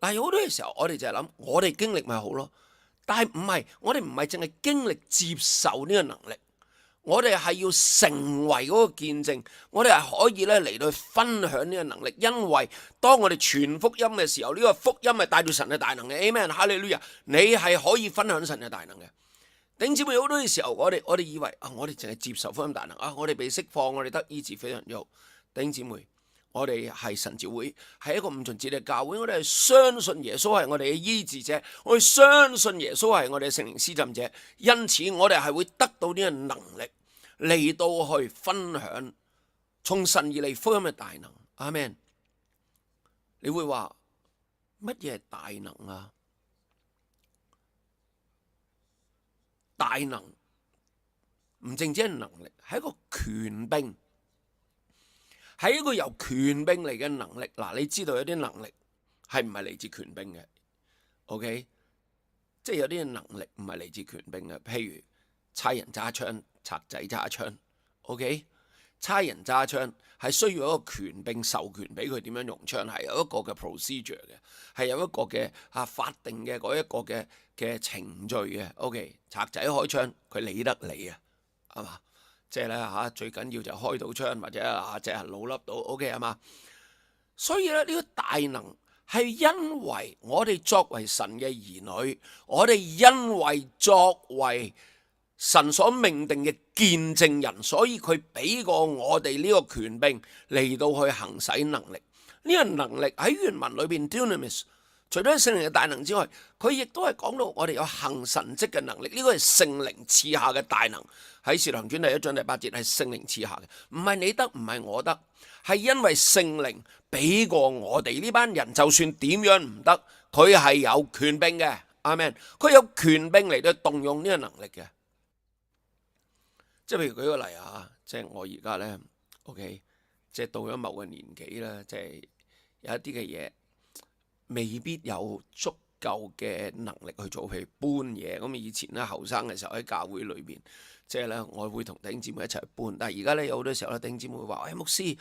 嗱，有好多嘅時候，我哋就係諗，我哋經歷咪好咯，但係唔係，我哋唔係淨係經歷接受呢個能力。我哋係要成為嗰個見證，我哋係可以咧嚟到分享呢個能力，因為當我哋傳福音嘅時候，呢個福音係帶住神嘅大能嘅。Amen，哈利路亞，你係可以分享神嘅大能嘅。弟兄姊妹，好多嘅時候，我哋以為我哋淨係接受福音大能我哋被釋放，我哋得醫治，非常之好。弟兄姊妹，我哋係神召會，係一個五旬節嘅教會，我哋係相信耶穌係我哋嘅醫治者，我哋相信耶穌係我哋嘅聖靈施浸者，因此我哋係會得到呢個能力嚟到去分享從神而嚟福音嘅大能。阿們。你會話乜嘢係大能啊？大能唔淨止係能力，係一個權柄，係一個由權柄嚟嘅能力。嗱，你知道有啲能力係唔係嚟自權柄嘅 ？OK， 即係有啲能力唔係嚟自權柄嘅，譬如差人揸槍、賊仔揸槍。OK， 差人揸槍係需要一個權柄授權俾佢點樣用槍，係有一個嘅 procedure 嘅，係有一個嘅法定嘅嗰一個嘅程序嘅。OK， 賊仔開槍佢理得你啊，係嘛？即係咧最緊要就開到槍或者隻腦粒到 OK 係嘛？所以咧呢個大能係因為我哋作為神嘅兒女，我哋因為作為神所命定嘅見證人，所以佢俾過我哋呢個權柄嚟到去行使能力。呢個能力喺原文裏邊 dunamis， 除咗聖靈嘅大能之外，佢亦都係講到我哋有行神蹟嘅能力。呢個係聖靈賜下嘅大能。喺使徒行傳第1章第8節係聖靈賜下嘅，唔係你得，唔係我得，係因為聖靈俾過我哋呢班人，就算點樣唔得，佢係有權柄嘅。阿們，佢有權柄嚟到動用呢個能力嘅。即係譬如舉個例即係我而家咧 ，OK， 即係到咗某個年紀咧，即係有一啲嘅嘢未必有足夠嘅能力去做，譬如搬嘢。咁以前咧後生嘅時候喺教會裏邊，即係咧我會同弟兄姊妹一齊搬。但係而家咧有好多時候咧，弟兄姊妹會話：牧師，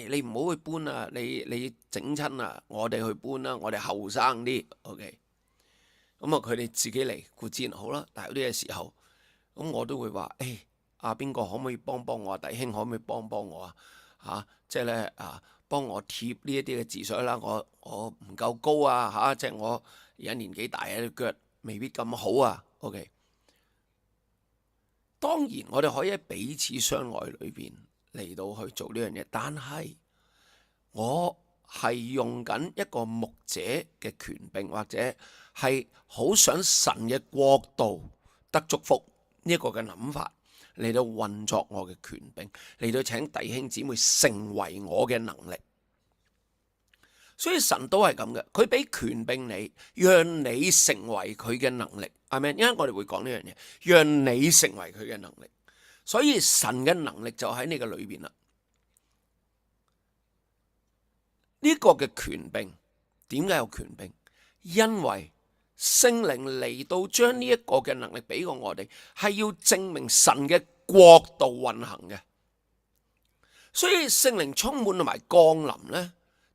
你唔好去搬啊，你整親啊，我哋去搬啦，我哋後生啲 ，OK。咁佢哋自己嚟固然好啦，但係有啲嘅時候，咁我都會話：邊個可唔可以幫幫我啊？弟兄可唔可以幫幫我啊？即係咧幫我貼呢一啲嘅字水啦。我唔夠高啊即係我而家年紀大啊，腳未必咁好啊。OK， 當然我哋可以喺彼此相愛裏邊嚟到去做呢樣嘢，但係我係用緊一個牧者嘅權柄，或者係好想神嘅國度得祝福呢一個嘅諗法，嚟到運作我嘅權柄，嚟到請弟兄姊妹成為我嘅能力。所以神都係咁嘅，佢俾權柄你，讓你成為佢嘅能力。係咪？因為我哋會講呢樣嘢，讓你成為佢嘅能力。所以神嘅能力就喺你嘅裏邊啦。呢個嘅權柄點解有權柄？因為聖靈嚟到將呢一個嘅能力俾過我哋，係要證明神嘅國度運行嘅。所以聖靈充滿同埋降臨呢，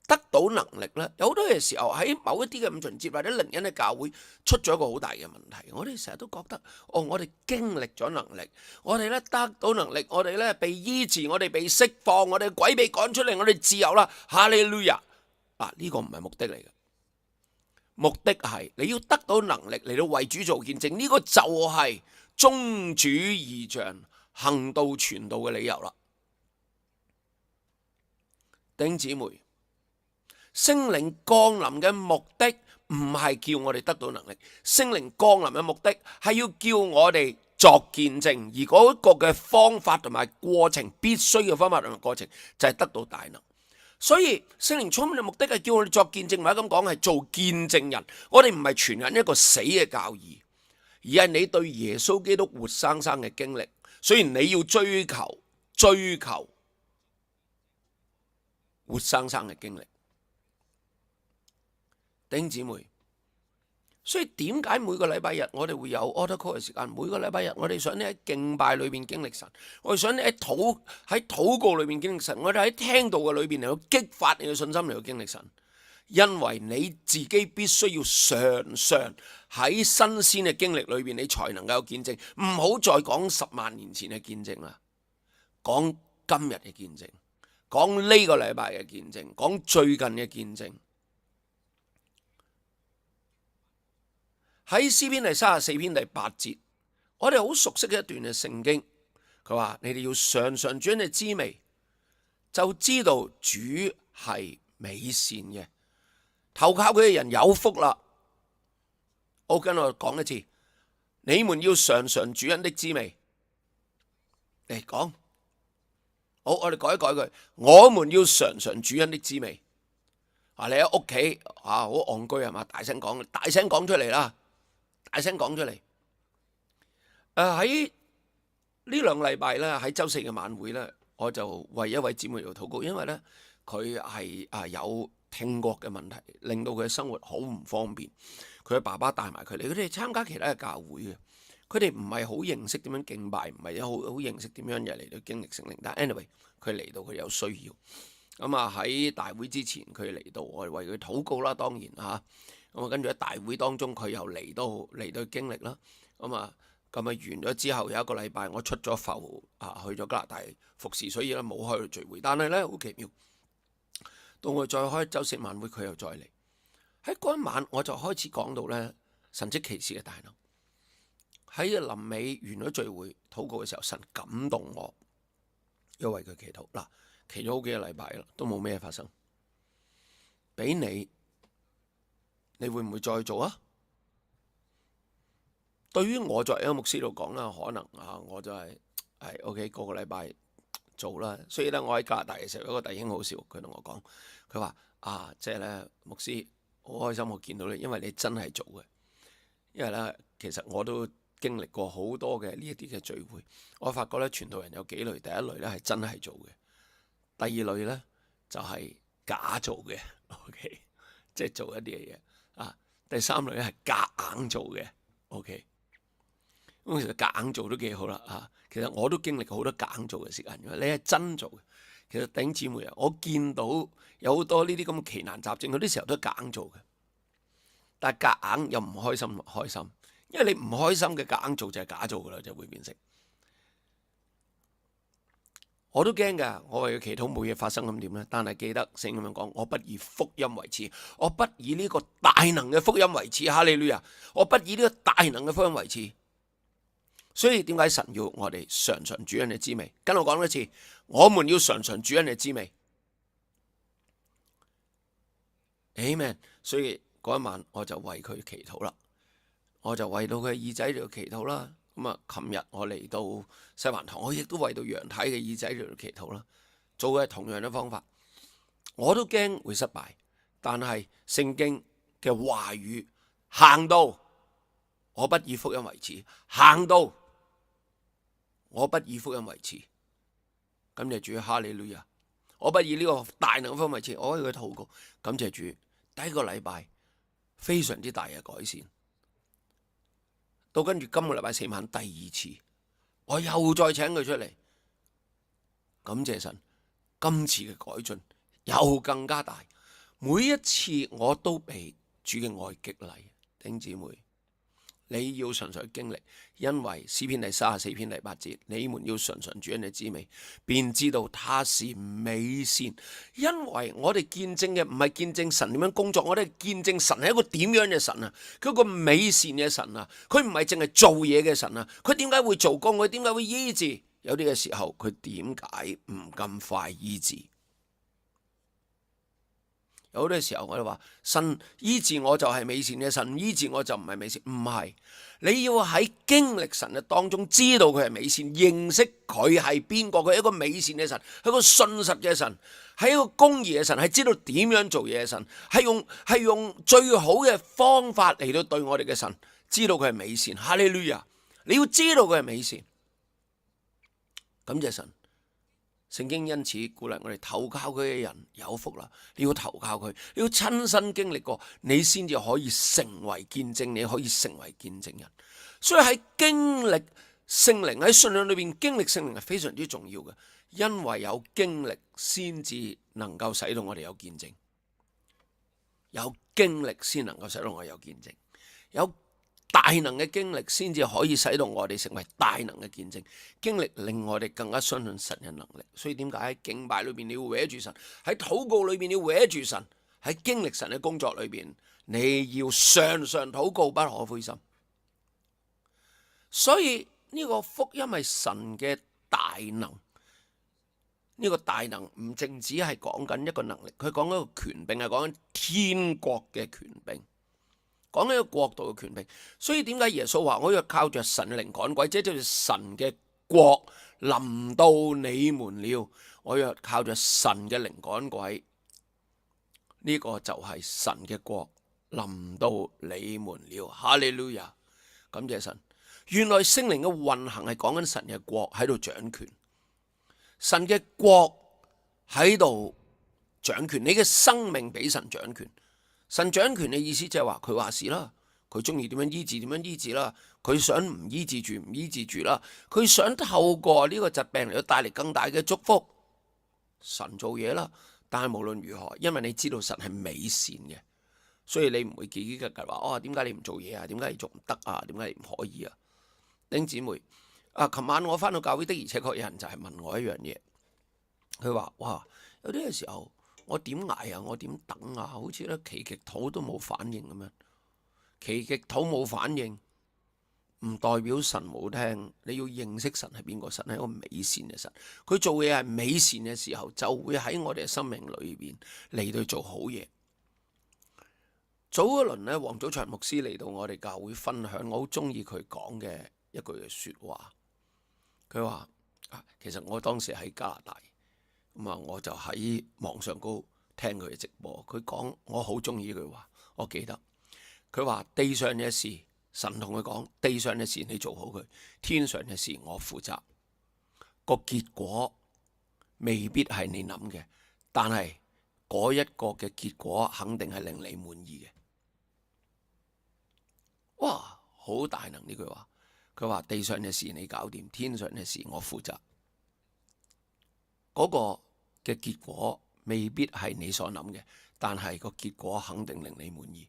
得到能力呢，有好多嘅時候喺某一啲嘅五旬節或者靈恩嘅教會出咗一個好大嘅問題。我哋成日都覺得，我哋經歷咗能力，我哋咧得到能力，我哋咧被醫治，我哋被釋放，我哋鬼被趕出嚟，我哋自由啦，哈利路亞。呢個唔係目的嚟嘅。目的係你要得到能力嚟到為主做見證，呢個就係宗主異象行道傳道嘅理由啦。弟兄姊妹，聖靈降臨嘅目的唔係叫我哋得到能力，聖靈降臨嘅目的係要叫我哋作見證，而嗰個嘅方法同埋過程，必須嘅方法同埋過程就係得到大能。所以聖靈充滿嘅目的係叫我哋作見證，或者咁講係做見證人。我哋唔係傳緊一個死嘅教義，而係你對耶穌基督活生生嘅經歷。所以你要追求活生生嘅經歷。弟兄姊妹，所以點解每個禮拜日我哋會有 altar call 嘅時間？每個禮拜日我哋想你喺敬拜裏邊經歷神，我哋想你喺禱告裏邊經歷神，我哋喺聽道嘅裏邊嚟到激發你嘅信心嚟到經歷神。因為你自己必須要常常喺新鮮嘅經歷裏邊，你才能夠有見證。唔好再講10萬年前嘅見證啦，講今日嘅見證，講呢個禮拜嘅見證，講最近嘅見證。喺詩篇第34篇第8節，我哋好熟悉嘅一段嘅聖經，佢話你哋要嘗嘗主嘅滋味，就知道主係美善嘅，投靠佢嘅人有福啦。我跟我講一次，你們要嘗嘗主恩的滋味。嚟講，好，我哋改一改佢，我們要嘗嘗主恩的滋味。你喺屋企好戇居係嘛？大聲講出嚟啦！大聲講出嚟。喺呢兩個禮拜咧，喺周四嘅晚會咧，我就為一位姊妹做禱告，因為咧佢係有聽覺嘅問題，令到佢嘅生活好唔方便。佢嘅爸爸帶埋佢嚟，佢哋參加其他嘅教會嘅，佢哋唔係好認識點樣敬拜，唔係好認識點樣嚟到經歷聖靈。但 anyway， 佢嚟到佢有需要。咁喺大會之前佢嚟到，我哋為佢禱告啦，當然嚇。咁跟住喺大會當中，佢又嚟到經歷啦。咁完咗之後，有一個禮拜我出咗埠去咗加拿大服侍，所以咧冇開到聚會。但係咧好奇妙，到我再開周四晚會，佢又再嚟。喺嗰一晚我就開始講到咧神蹟奇事嘅大能。喺臨尾完咗聚會禱告嘅時候，神感動我，要為佢祈禱。嗱，祈咗好幾個禮拜啦，都冇咩發生。俾你會唔會再做啊？對於我作為一個牧師嚟講啦，可能我就係 OK 個禮拜做啦。所以咧，我喺加拿大嘅時候，有一個弟兄好笑，佢同我講，佢話即係咧牧師好開心我見到你，因為你真係做嘅。因為咧，其實我都經歷過好多嘅呢一啲嘅聚會，我發覺咧傳道人有幾類，第一類咧係真係做嘅，第二類咧就係假做嘅 ，OK， 即係做一啲嘅嘢。第三類咧係夾硬做嘅 ，OK。咁其實夾硬做都幾好啦，其實我都經歷過好多夾硬做嘅時間。你係真做嘅，其實弟兄姊妹啊，我見到有好多呢啲咁嘅奇難雜症，嗰啲時候都係夾硬做嘅。但係夾硬又唔開心，開心，因為你唔開心嘅夾硬做就係假做噶啦，就會變成。我都驚噶，我為佢祈禱冇嘢發生咁點呢？但係記得聖經咁樣講，我不以福音為恥，我不以呢個大能嘅福音為恥，哈利路亞！我不以呢個大能嘅福音為恥。所以點解神要我哋嘗嘗主恩嘅滋味？跟我講一次，我們要嘗嘗主恩嘅滋味。Amen。所以嗰一晚我就為佢祈禱啦，我就為到佢耳仔嚟到祈禱啦。琴日我嚟到西環堂，我亦都為到楊太嘅耳仔嚟到祈禱啦，做嘅係同樣嘅方法。我都驚會失敗，但係聖經嘅話語行到，我不以福音為恥；行到，我不以福音為恥。感謝主，哈利路亞！我不以呢個大能嘅福音為恥，我為佢禱告。感謝主，第一個禮拜非常之大嘅改善。到跟住今個禮拜4晚第二次，我又再請佢出嚟，感謝神，今次嘅改進又更加大。每一次我都被主嘅愛激勵，弟兄姊妹，你要常常經歷，因為詩篇第34篇第8節，你們要常常主恩嘅滋味，便知道他是美善。因為我哋見證嘅唔係見證神點樣工作，我哋見證神係一個點樣嘅神啊！佢個美善嘅神啊，佢唔係淨係做嘢嘅神啊，佢點解會做工？佢點解會醫治？有啲嘅時候，佢點解唔咁快醫治？有好多時候我哋話神醫治我就係美善嘅，神醫治我就唔係美善，唔係。你要喺經歷神嘅當中知道佢係美善，認識佢係邊個，佢係一個美善嘅神，係一個信實嘅神，係一個公義嘅神，係知道點樣做嘢嘅神，係用最好嘅方法嚟到對我哋嘅神，知道佢係美善。哈利路亞！你要知道佢係美善，感謝神。聖經因此鼓勵我哋投靠佢嘅人有福啦！你要投靠佢，你要親身經歷過，你先至可以成為見證，你可以成為見證人。所以喺經歷聖靈，喺信仰裏邊經歷聖靈係非常之重要嘅，因為有經歷先至能夠使到我哋有見證，有經歷先能夠使到我哋有見證，有大能嘅經歷先至可以使到我哋成為大能嘅見證，經歷令我哋更加相信神嘅能力。所以點解喺敬拜裏邊你要搲住神，喺禱告裏邊你要搲住神，喺經歷神嘅工作裏邊你要常常禱告，不可灰心。所以呢個福音係神嘅大能，呢個大能唔淨止係講緊一個能力，佢講一個權柄，係講緊天國嘅權柄，講緊一個國度嘅權柄。所以點解耶穌話我要靠着神嘅靈趕鬼，即係就是神嘅國臨到你們了，我要靠着神嘅靈趕鬼，呢個就係神嘅國臨到你們了。哈利路亞，感謝神。原來聖靈嘅運行係講緊神嘅國喺度掌權，神嘅國喺度掌權，你嘅生命俾神掌權。神掌權嘅意思就係話佢話事啦，佢中意點樣醫治點樣醫治啦，佢想唔醫治住唔醫治住啦，佢想透過呢個疾病嚟到帶嚟更大嘅祝福，神做嘢啦。但係無論如何，因為你知道神係美善嘅，所以你唔會嘰嘰格格話哦，點解你唔做嘢啊？點解你做唔得啊？點解你唔可以啊？弟兄姊妹，琴晚我翻到教會的，而且確有人就係問我一樣嘢，佢話：哇，有啲嘅時候我點捱啊，我點等啊，好似咧祈極禱都冇反應咁樣。祈極禱冇反應，唔代表神冇聽。你要認識神係邊個？神係一個美善嘅神，佢做嘢係美善嘅時候，就會喺我哋嘅生命裏邊嚟到做好嘢。早一輪呢，黃祖祥牧師嚟到我哋教會分享，我好中意佢講嘅一句嘅說話。佢話：其實我當時喺加拿大，咁啊，我就喺網上高聽佢嘅直播。佢講我好中意呢句話，我記得佢話：地上嘅事，神同佢講，地上嘅事你做好佢，天上嘅事我負責。個結果未必係你諗嘅，但係嗰一個嘅結果肯定係令你滿意嘅。哇，好大能呢句話！佢話地上嘅事你搞掂，天上嘅事我負責。嗰個嘅結果未必係你所諗嘅，但係個結果肯定令你滿意。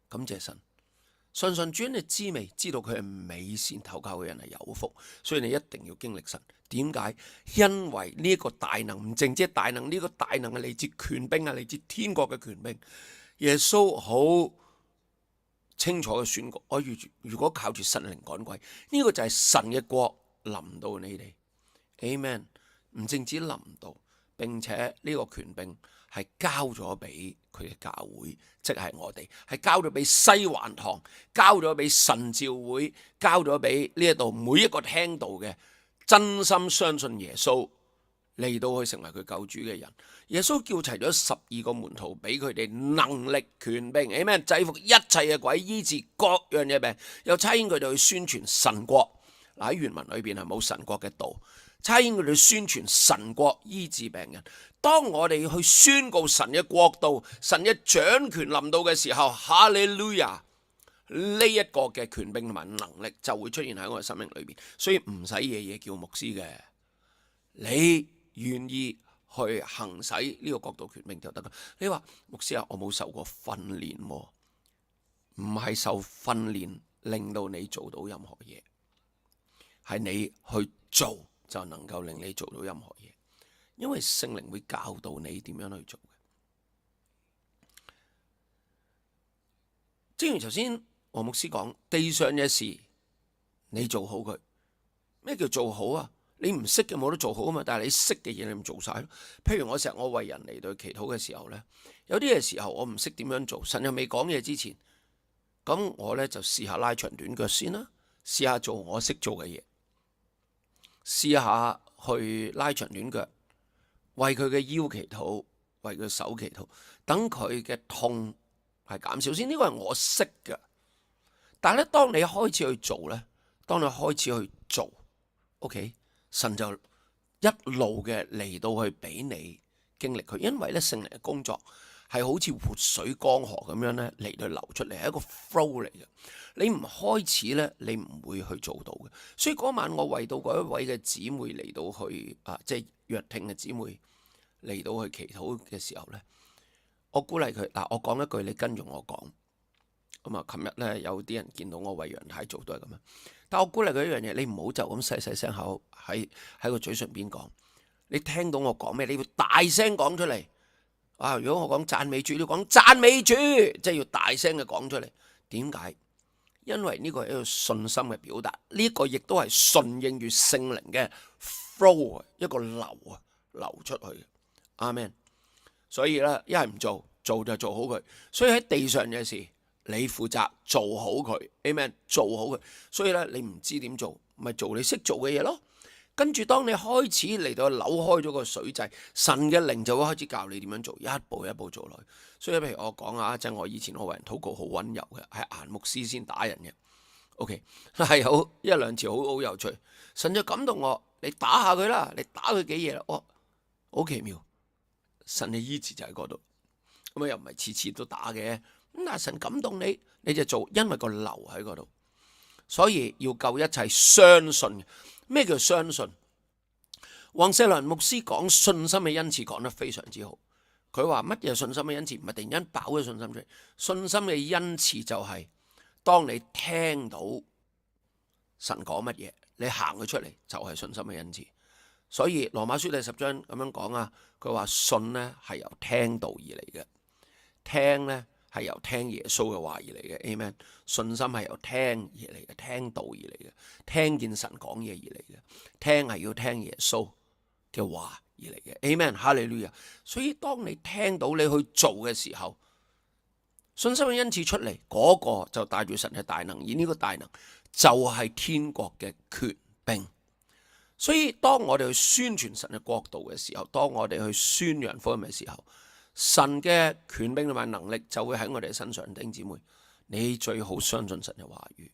感謝神，信信主，你知未？知道佢係美善，投靠嘅人係有福，所以你一定要經歷神。點解？因為呢一個大能唔淨止大能，呢個大能係嚟自權柄，係嚟自天國嘅權柄。耶穌好清楚嘅宣告：我如果靠住神靈趕鬼，呢個就係神嘅國臨到你哋。Amen。唔淨止臨到，並且呢個權柄係交咗俾佢嘅教會，即係我哋，係交咗俾西環堂，交咗俾神召會，交咗俾呢一度每一個聽到嘅真心相信耶穌嚟到去成為佢救主嘅人。耶穌叫齊咗12個門徒，俾佢哋能力權柄，Amen，制服一切嘅鬼，醫治各樣嘅病，又差遣佢哋去宣傳神國。嗱，喺原文裏邊係冇神國嘅道。差遣佢哋宣傳神國，醫治病人。當我哋去宣告神嘅國度、神嘅掌權臨到嘅時候，哈利路亞，呢一個嘅權柄同埋能力就會出現喺我嘅生命裏邊。所以唔使夜夜叫牧師嘅，你願意去行使呢個國度權柄就得啦。你話牧師啊，我冇受過訓練喎，唔係受訓練令到你做到任何嘢，係你去做就能夠令你做到任何嘢，因為聖靈會教導你點樣去做嘅。正如頭先黃牧師講，地上嘅事你做好佢。咩叫做好啊？你唔識嘅冇得做好啊嘛，但係你識嘅嘢你咪做晒咯。譬如我成日我為人嚟到祈禱嘅時候呢，有啲嘅時候我唔識點樣做，神又未講嘢之前，咁我呢就試下拉長短腳先啦，試下做我識做嘅嘢。試下去拉長短腳，為佢嘅腰祈禱，為佢手祈禱，等佢嘅痛係減少先。呢個係我識嘅，但係咧，當你開始去做咧，當你開始去做 ，OK， 神就一路嘅嚟到去俾你經歷佢，因為咧聖靈嘅工作係好似活水江河咁樣咧嚟到流出嚟，係一個 flow 嚟嘅。你唔開始咧，你唔會去做到嘅。所以嗰晚我為到嗰一位嘅姊妹嚟到去即係約聽嘅姊妹嚟到去祈禱嘅時候咧，我鼓勵佢嗱，我講一句，你跟住我講。咁啊，琴日咧有啲人見到我為楊太做都係咁樣，但我鼓勵佢一樣嘢，你唔好就咁細細聲口喺個嘴唇邊講。你聽到我講咩，你要大聲講出嚟。如果我講讚美主，你要講讚美主，即係要大聲嘅講出嚟。點解？因為呢個係一個信心嘅表達，呢個亦都係順應住聖靈嘅 flow 一個流出去。阿們。所以咧，一係唔做，做就做好佢。所以喺地上嘅事，你負責做好佢。Amen，做好佢。所以咧，你唔知點做，咪做你識做嘅嘢咯。跟住當你開始嚟到扭開咗個水掣，神嘅靈就會開始教你點樣做，一步一步做落去。所以譬如我講下，即係我以前我為人禱告好溫柔嘅，係顏牧師先打人嘅。OK， 係好一兩次好有趣。神就感動我，你打下佢啦，你打佢幾嘢啦？好奇妙，神嘅醫治就喺嗰度。咁又唔係次次都打嘅，咁但係神感動你，你就做，因為個流喺嗰度。所以要救一切相信。咩叫相信？黃世良牧師講信心嘅恩賜講得非常之好。佢話乜嘢信心嘅恩賜？唔係突然間爆咗信心出嚟。信心嘅恩賜就係當你聽到神講乜嘢，你行佢出嚟就係信心嘅恩賜。所以羅馬書第10章咁樣講啊，佢話信呢係由聽道而嚟嘅，聽呢係由聽耶穌嘅話而嚟嘅。Amen。信心係由聽而嚟嘅，聽道而嚟嘅，聽見神講嘢而嚟嘅。聽係要聽耶穌嘅話而嚟嘅。Amen。哈利路亞。所以當你聽到你去做嘅時候，信心嘅恩賜出嚟，嗰個就帶住神嘅大能，而呢個大能就係天國嘅權柄。所以當我哋去宣傳神嘅國度嘅時候，當我哋去宣揚福音嘅時候，神嘅權柄同埋能力就會喺我哋身上。弟兄姊妹，你最好相信神嘅話語，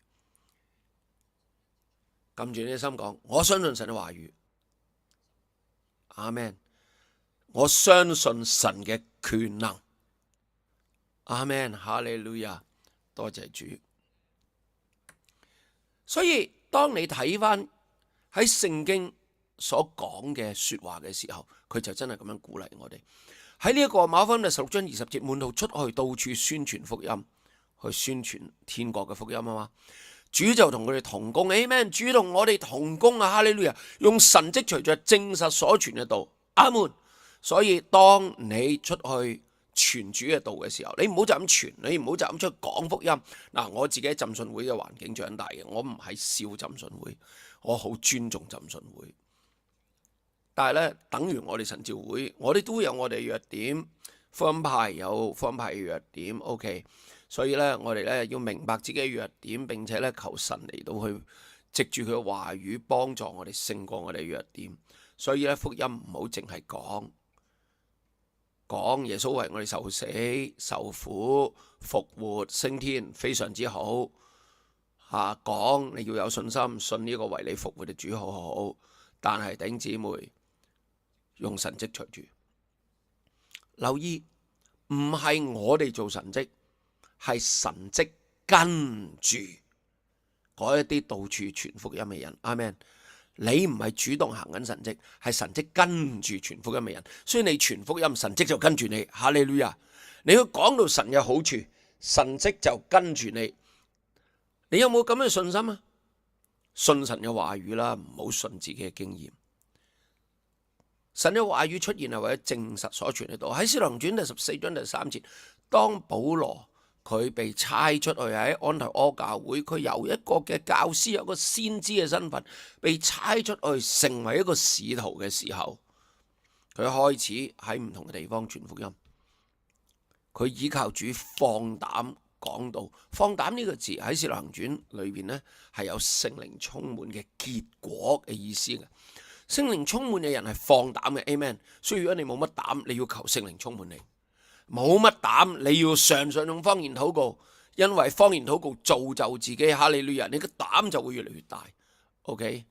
撳住你嘅心講，我相信神嘅話語。阿們。我相信神嘅權能。阿們。哈利路亞。多謝主。所以當你睇翻喺聖經所講嘅說話嘅時候，佢就真係咁樣鼓勵我哋。喺呢一個馬可福音16章20節，門徒出去到處宣傳福音，去宣傳天國嘅福音啊嘛。主就同佢哋同工，Amen。主同我哋同工啊，哈利路亞。用神蹟隨着證實所傳嘅道，阿門。所以當你出去傳主嘅道嘅時候，你唔好就咁傳，你唔好就咁出去講福音。嗱，我自己喺浸信會嘅環境長大嘅，我唔係笑浸信會，我好尊重浸信會。但係咧，等於我哋神召會，我哋都有我哋弱點，福音派有福音派嘅弱點 ，OK。所以咧，我哋咧要明白自己嘅弱點，並且咧求神嚟到去藉住佢嘅話語幫助我哋勝過我哋嘅弱點。所以咧，福音唔好淨係講耶穌為我哋受死、受苦、復活、升天，非常之好。講你要有信心，信呢個為你復活嘅主好好。但係弟兄姊妹，用神蹟隨住，留意唔係我哋做神蹟，係神蹟跟住嗰一啲到處傳福音嘅人。阿們。你唔係主動行緊神蹟，係神蹟跟住傳福音嘅人。所以你傳福音，神蹟就跟住你。哈利路亞。你要講到神嘅好處，神蹟就跟住你。你有冇咁嘅信心啊？信神嘅話語啦，唔好信自己嘅經驗。神嘅話語出現係為咗證實所傳嘅道。喺《使徒行傳》第14章第3節，當保羅佢被差出去喺安提阿教會，佢由一個嘅教師，有個先知嘅身份，被差出去成為一個使徒嘅時候，佢開始喺唔同嘅地方傳福音。佢依靠主放膽講道。放膽呢個字喺《使徒行傳》裏邊呢，係有聖靈充滿嘅結果嘅意思嘅。聖靈充滿嘅人係放膽嘅 ，Amen。所以如果你冇乜膽，你要求聖靈充滿你。冇乜膽，你要常常用方言禱告，因為方言禱告造就自己。哈利路亞，你嘅膽就會越嚟越大。OK，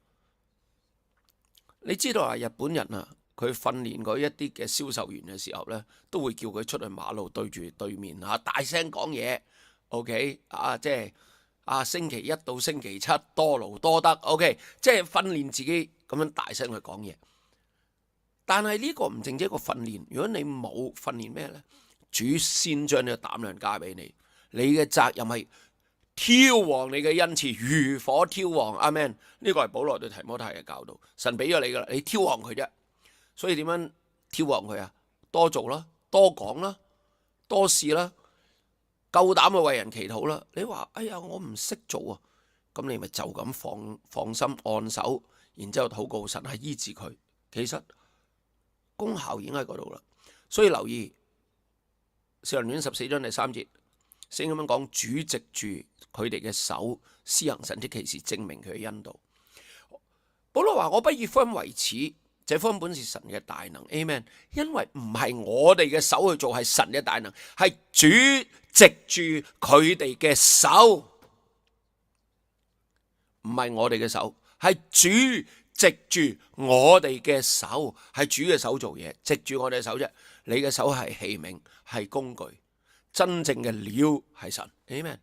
你知道啊，日本人啊，佢訓練嗰一啲嘅銷售員嘅時候呢，都會叫佢出去馬路對住對面啊，大聲講嘢。OK 啊，即係星期一到星期七多勞多得。OK， 即係訓練自己咁樣大聲去講嘢。但係呢個唔淨止一個訓練，如果你冇訓練咩呢？主先將呢個膽量加俾你，你嘅責任係挑旺你嘅恩賜，如火挑旺。阿們，呢個係保羅對提摩太嘅教導。神俾咗你噶啦，你挑旺佢啫。所以點樣挑旺佢啊？多做啦，多講啦，多試啦，夠膽去為人祈禱啦。你話哎呀，我唔識做啊，咁你咪就咁放心按手，然之後禱告神係醫治佢。其實功效已經喺嗰度啦。所以留意《使徒行傳》14章第3節，聖經咁樣講，主藉住佢哋嘅手施行神蹟奇事，證明佢嘅恩道。保羅話：我不以福音為恥，這福音本是神嘅大能。Amen。因為唔係我哋嘅手去做，係神嘅大能，係主藉住佢哋嘅手，唔係我哋嘅手，係主藉住我哋嘅手，係主嘅手做嘢，藉住我哋嘅手啫。你嘅手係器皿，係工具，真正嘅料係神。Amen。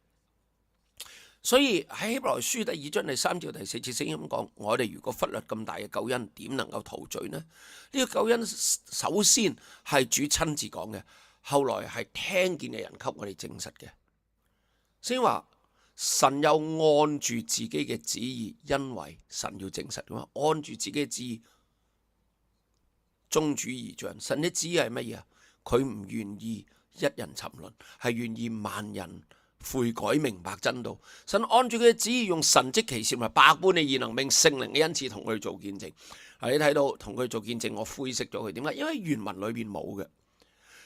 所以喺希伯來書第2章第3至第4節聖經咁講，我哋如果忽略咁大嘅救恩，點能夠逃罪呢？呢個救恩首先係主親自講嘅，後來係聽見嘅人給我哋證實嘅。先話神又按住自己嘅旨意，因為神要證實嘅嘛，按住自己嘅旨意，宗主異象。神嘅旨意係乜嘢啊？佢唔願意一人沉淪，係願意萬人悔改明白真道。神按住佢嘅旨意，用神蹟奇事同埋百般嘅異能，並聖靈嘅恩賜同佢做見證。你睇到同佢做見證，我灰識咗佢，點解？因為原文裏邊冇嘅。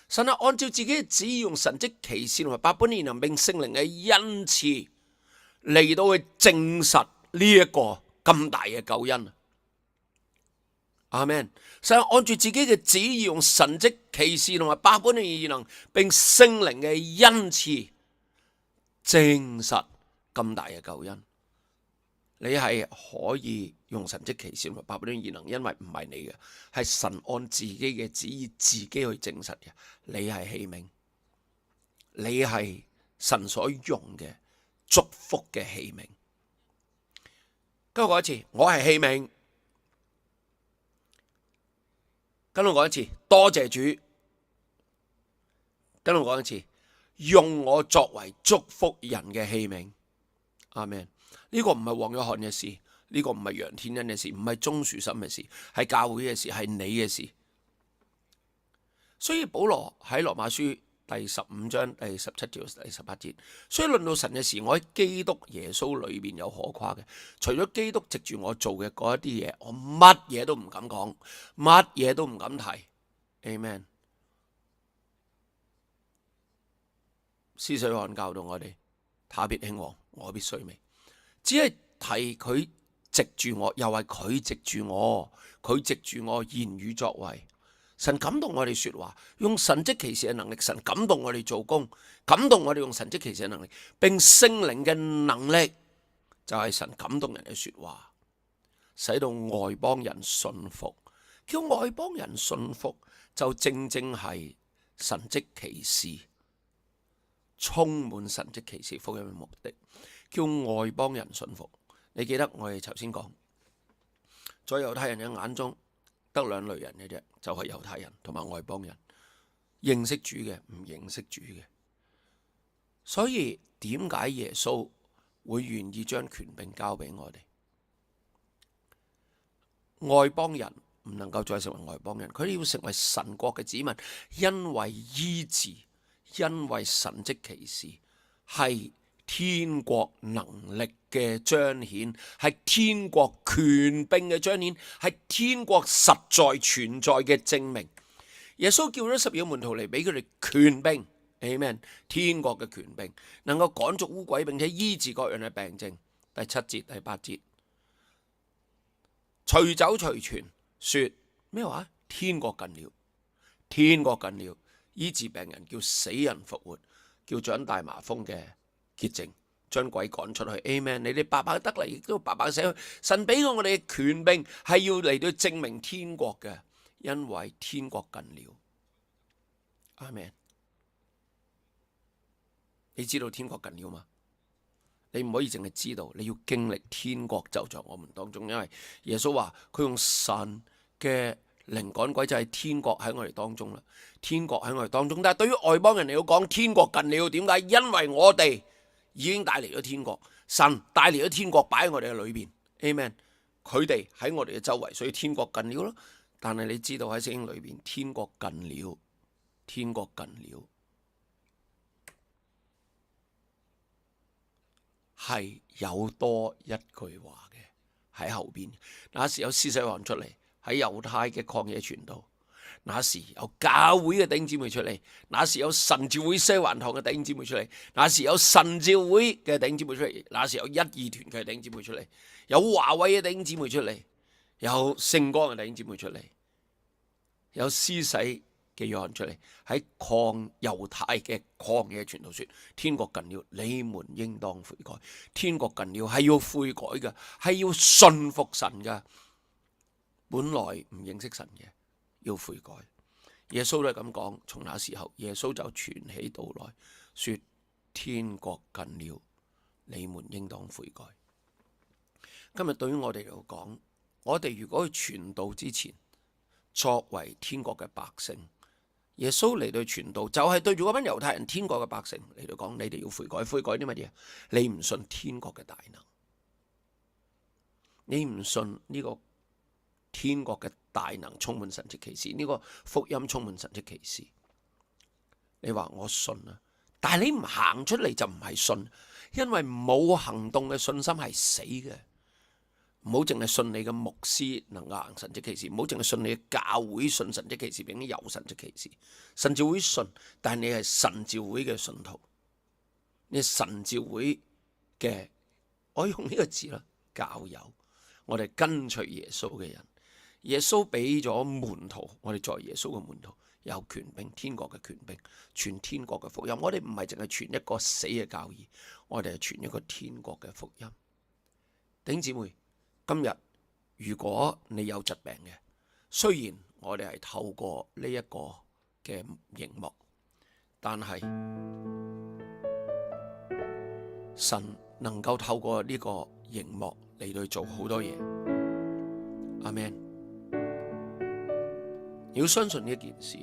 神係按照自己嘅旨意，用神蹟奇事同埋百般異能，並聖靈嘅恩賜嚟到去證實呢一個咁大嘅救恩。阿們，神係按住自己嘅旨意，用神蹟奇事同埋百般嘅異能，並聖靈嘅恩賜證實咁大嘅救恩。你係可以用神蹟奇事同埋百般嘅異能，因為唔係你嘅，係神按自己嘅旨意自己去證實嘅。你係器皿，你係神所用嘅祝福嘅器皿。跟我講一次，我係器皿。跟我講一次，多謝主。跟我講一次，用我作為祝福人嘅器皿。阿們。呢個唔係黃約翰嘅事，呢個唔係楊天恩嘅事，唔係鍾樹森嘅事，係教會嘅事，係你嘅事。所以保羅喺羅馬書第15章第17至第18節，所以論到神嘅事，我喺基督耶穌裏邊有可誇嘅。除咗基督藉住我做嘅嗰一啲嘢，我乜嘢都唔敢講，乜嘢都唔敢提。Amen。施洗約翰教導我哋，他必興旺，我必衰微。只係提佢藉住我，又係佢藉住我，佢藉住我言語作為。神感動我哋說話，用神蹟奇事嘅能力。神感動我哋做工，感動我哋用神蹟奇事嘅能力，並聖靈嘅能力，就係神感動人嘅說話，使到外邦人信服。叫外邦人信服，就正正係神蹟奇事，充滿神蹟奇事福音嘅目的。叫外邦人信服。你記得我哋頭先講，在猶太人嘅眼中得兩類人嘅啫，就係猶太人同埋外邦人，認識主嘅，唔認識主嘅。所以點解耶穌會願意將權柄交俾我哋？外邦人唔能夠再成為外邦人，佢哋要成為神國嘅子民，因為醫治，因為神蹟奇事係天國能力嘅彰顯，係天國權柄嘅彰顯，係天國實在存在嘅證明。耶穌叫咗12個門徒嚟，俾佢哋權柄。Amen。天國嘅權柄能夠趕逐污鬼，並且醫治各樣嘅病症。第7節第8節，隨走隨傳說咩話？天國近了，天國近了，醫治病人，叫死人復活，叫長大麻風嘅潔淨，將鬼趕出去。Amen。你哋白白得嚟，亦都白白捨去。神俾我哋嘅權柄係要嚟到證明天國嘅，因為天國近了。阿們。你知道天國近了嗎？你唔可以淨係知道，你要經歷天國就在我們當中。因為耶穌話佢用神嘅靈趕鬼，就係天國喺我哋當中啦。天國喺我哋當中，但係對於外邦人嚟講，天國近了。點解？因為我哋已經帶嚟咗天國，神帶嚟咗天國擺喺我哋嘅裏邊。Amen。佢哋喺我哋嘅周圍，所以天國近了咯。但係你知道喺聖經裏邊，天國近了，天國近了係有多一句話嘅喺後邊。那時有施洗約翰出嚟喺猶太嘅曠野傳道，那時有教會嘅弟兄姊妹出嚟，那時有神召會西環堂嘅弟兄姊妹出嚟，那時有神召會嘅弟兄姊妹出嚟，那時有一二團嘅弟兄姊妹出嚟，有華為嘅弟兄姊妹出嚟，有聖光嘅弟兄姊妹出嚟，有施洗嘅約翰出嚟喺猶太嘅曠野傳道說：天國近了，你們應當悔改。天國近了係要悔改嘅，係要信服神嘅。本來唔認識神嘅要悔改。耶穌都係咁講。從那時候，耶穌就傳起道來說：天國近了，你們應當悔改。今日對於我哋嚟講，我哋如果去傳道之前，作為天國嘅百姓，耶穌嚟到傳道，就係對住嗰班猶太人天國嘅百姓嚟到講：你哋要悔改。悔改啲乜嘢？你唔信天國嘅大能，你唔信呢個天國嘅大能充滿神蹟奇事，呢個福音充滿神蹟奇事。你話我信啊，但係你唔行出嚟就唔係信，因為冇行動嘅信心係死嘅。唔好淨係信你嘅牧師能夠行神蹟奇事，唔好淨係信你嘅教會信神蹟奇事，並且有神蹟奇事。神召會信，但係你係神召會嘅信徒，你係神召會嘅，我用呢個字啦，教友。我哋跟隨耶穌嘅人，耶穌俾咗門徒，我哋作為耶穌嘅門徒，有權柄，天國嘅權柄，傳天國嘅福音。我哋唔係淨係傳一個死嘅教義，我哋係傳一個天國嘅福音。弟兄姊妹，今日如果你有疾病嘅，雖然我哋係透過呢一個嘅熒幕，但係神能夠透過呢個熒幕嚟到做好多嘢。阿們，你要相信呢一件事，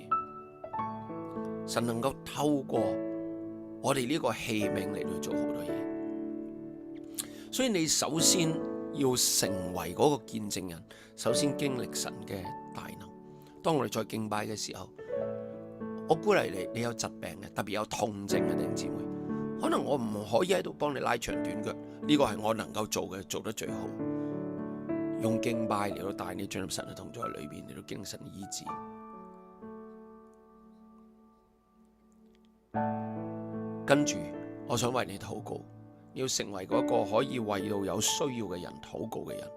神能夠透過我哋呢個器皿嚟到做好多嘢。所以你首先要成為嗰個見證人，首先經歷神嘅大能。當我哋再敬拜嘅時候，我鼓勵你，你有疾病嘅，特別有痛症嘅弟兄姊妹，可能我唔可以喺度幫你拉長短腳，呢個係我能夠做嘅，做得最好。用敬拜嚟到帶你進入神嘅同在裏邊，嚟到經歷神醫治。跟住，我想為你禱告，你要成為嗰個可以為到有需要嘅人禱告嘅人。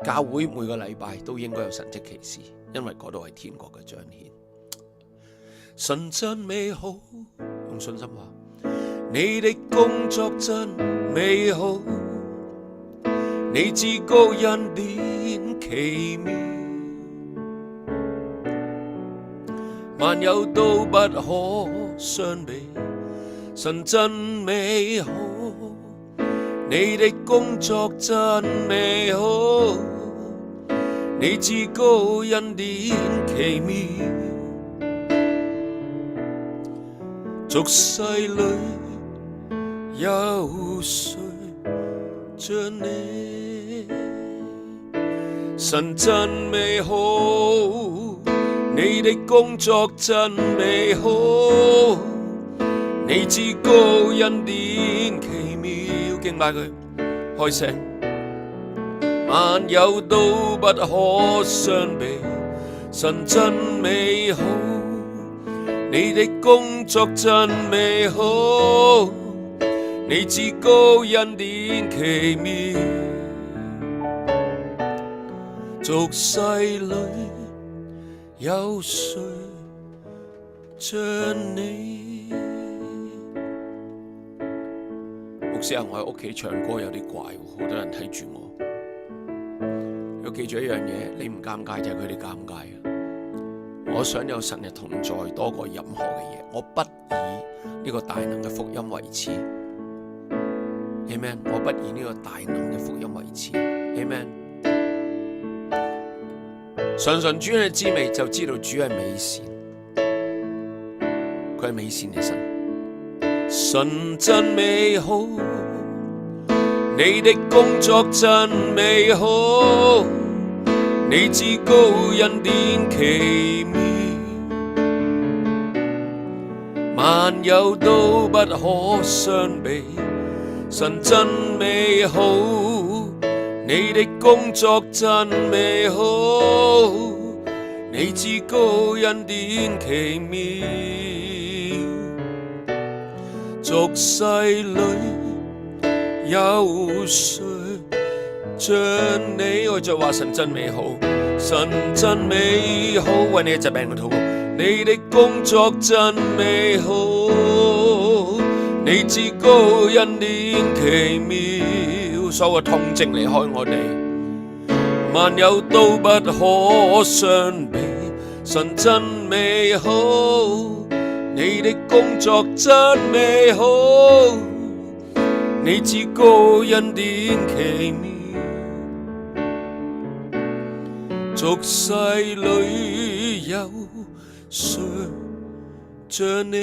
教會每個禮拜都應該有神蹟奇事，因為嗰度係天國嘅彰顯。神真美好，用信心話：你的工作真美好，你至高恩典奇妙，萬有都不可相比。神真美好，你的工作真美好，你至高恩典奇妙，俗世裏有誰像你？神真美好，你的工作真美好，你至高恩典奇妙。敬拜佢，開聲。萬有都不可相比，神真美好，你的工作真美好，你至高恩典奇妙。俗世裏有誰像你？牧師啊，我喺屋企唱歌有啲怪，好多人睇住我。要記住一樣嘢，你唔尷尬就係佢哋尷尬啊！我想有神嘅同在多過任何嘅嘢，我不以呢個大能嘅福音為恥。Amen， 我不以呢個大能嘅福音為恥。Amen， 嘗嘗主嘅滋味就知道主係美善，佢係美善嘅神。神真美好，你的工作真美好，你至高恩典奇妙，萬有都不可相比。神真美好，你的工作真美好，你至高恩典奇妙。俗世裏有誰像你？我再話神真美好，神真美好，為你嘅疾病嘅禱告，你的工作真美好，你至高恩典奇妙，所有痛症離開我哋，萬有都不可相比，神真美好，你的工作真美好，你至高恩典奇妙，俗世裏有誰像你？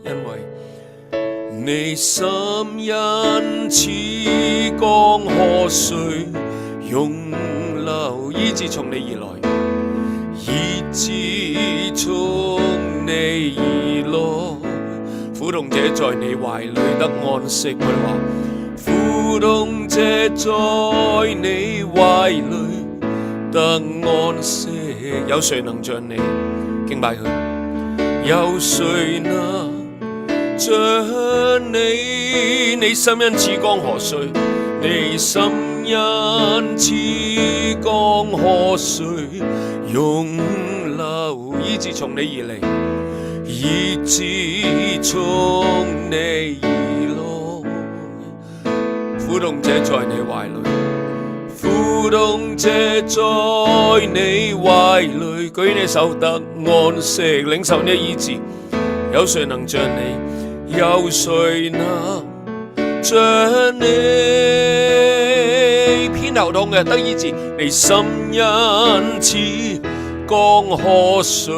因為你心恩似江河水湧流，醫治從你而來，醫治從你而來，苦痛者在你懷裏得安息。我哋話苦痛者在你懷裏得安息，有誰能像你？敬拜佢，有誰能像你？你心恩似江河水，你心恩似江河水湧流，醫治從你而嚟，醫治從你而來，苦痛者在你懷裏，苦痛者在你懷裏，舉你手得安息，領受呢醫治。有誰能像你？有誰能像你？偏頭痛嘅得醫治，你心恩似江河水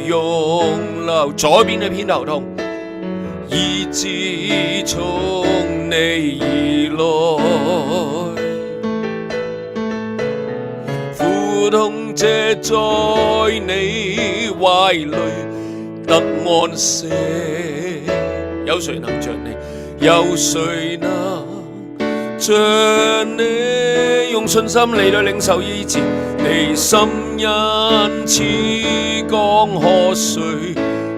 湧流，左邊嘅偏頭痛，醫治從你而來，苦痛者在你懷裏得安息。有誰能像你？有誰能像你？用信心嚟到領受醫治，你心恩似江河水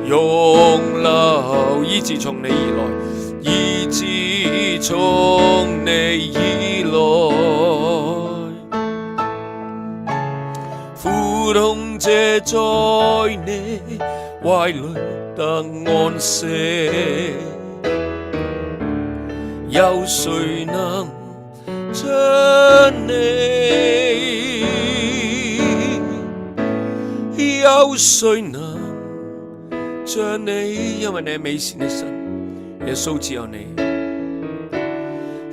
湧流，醫治從你而來，醫治從你而來，苦痛者在你懷裏得安息，有誰能像你？有誰能像你？因為你係美善的神，耶穌只有你，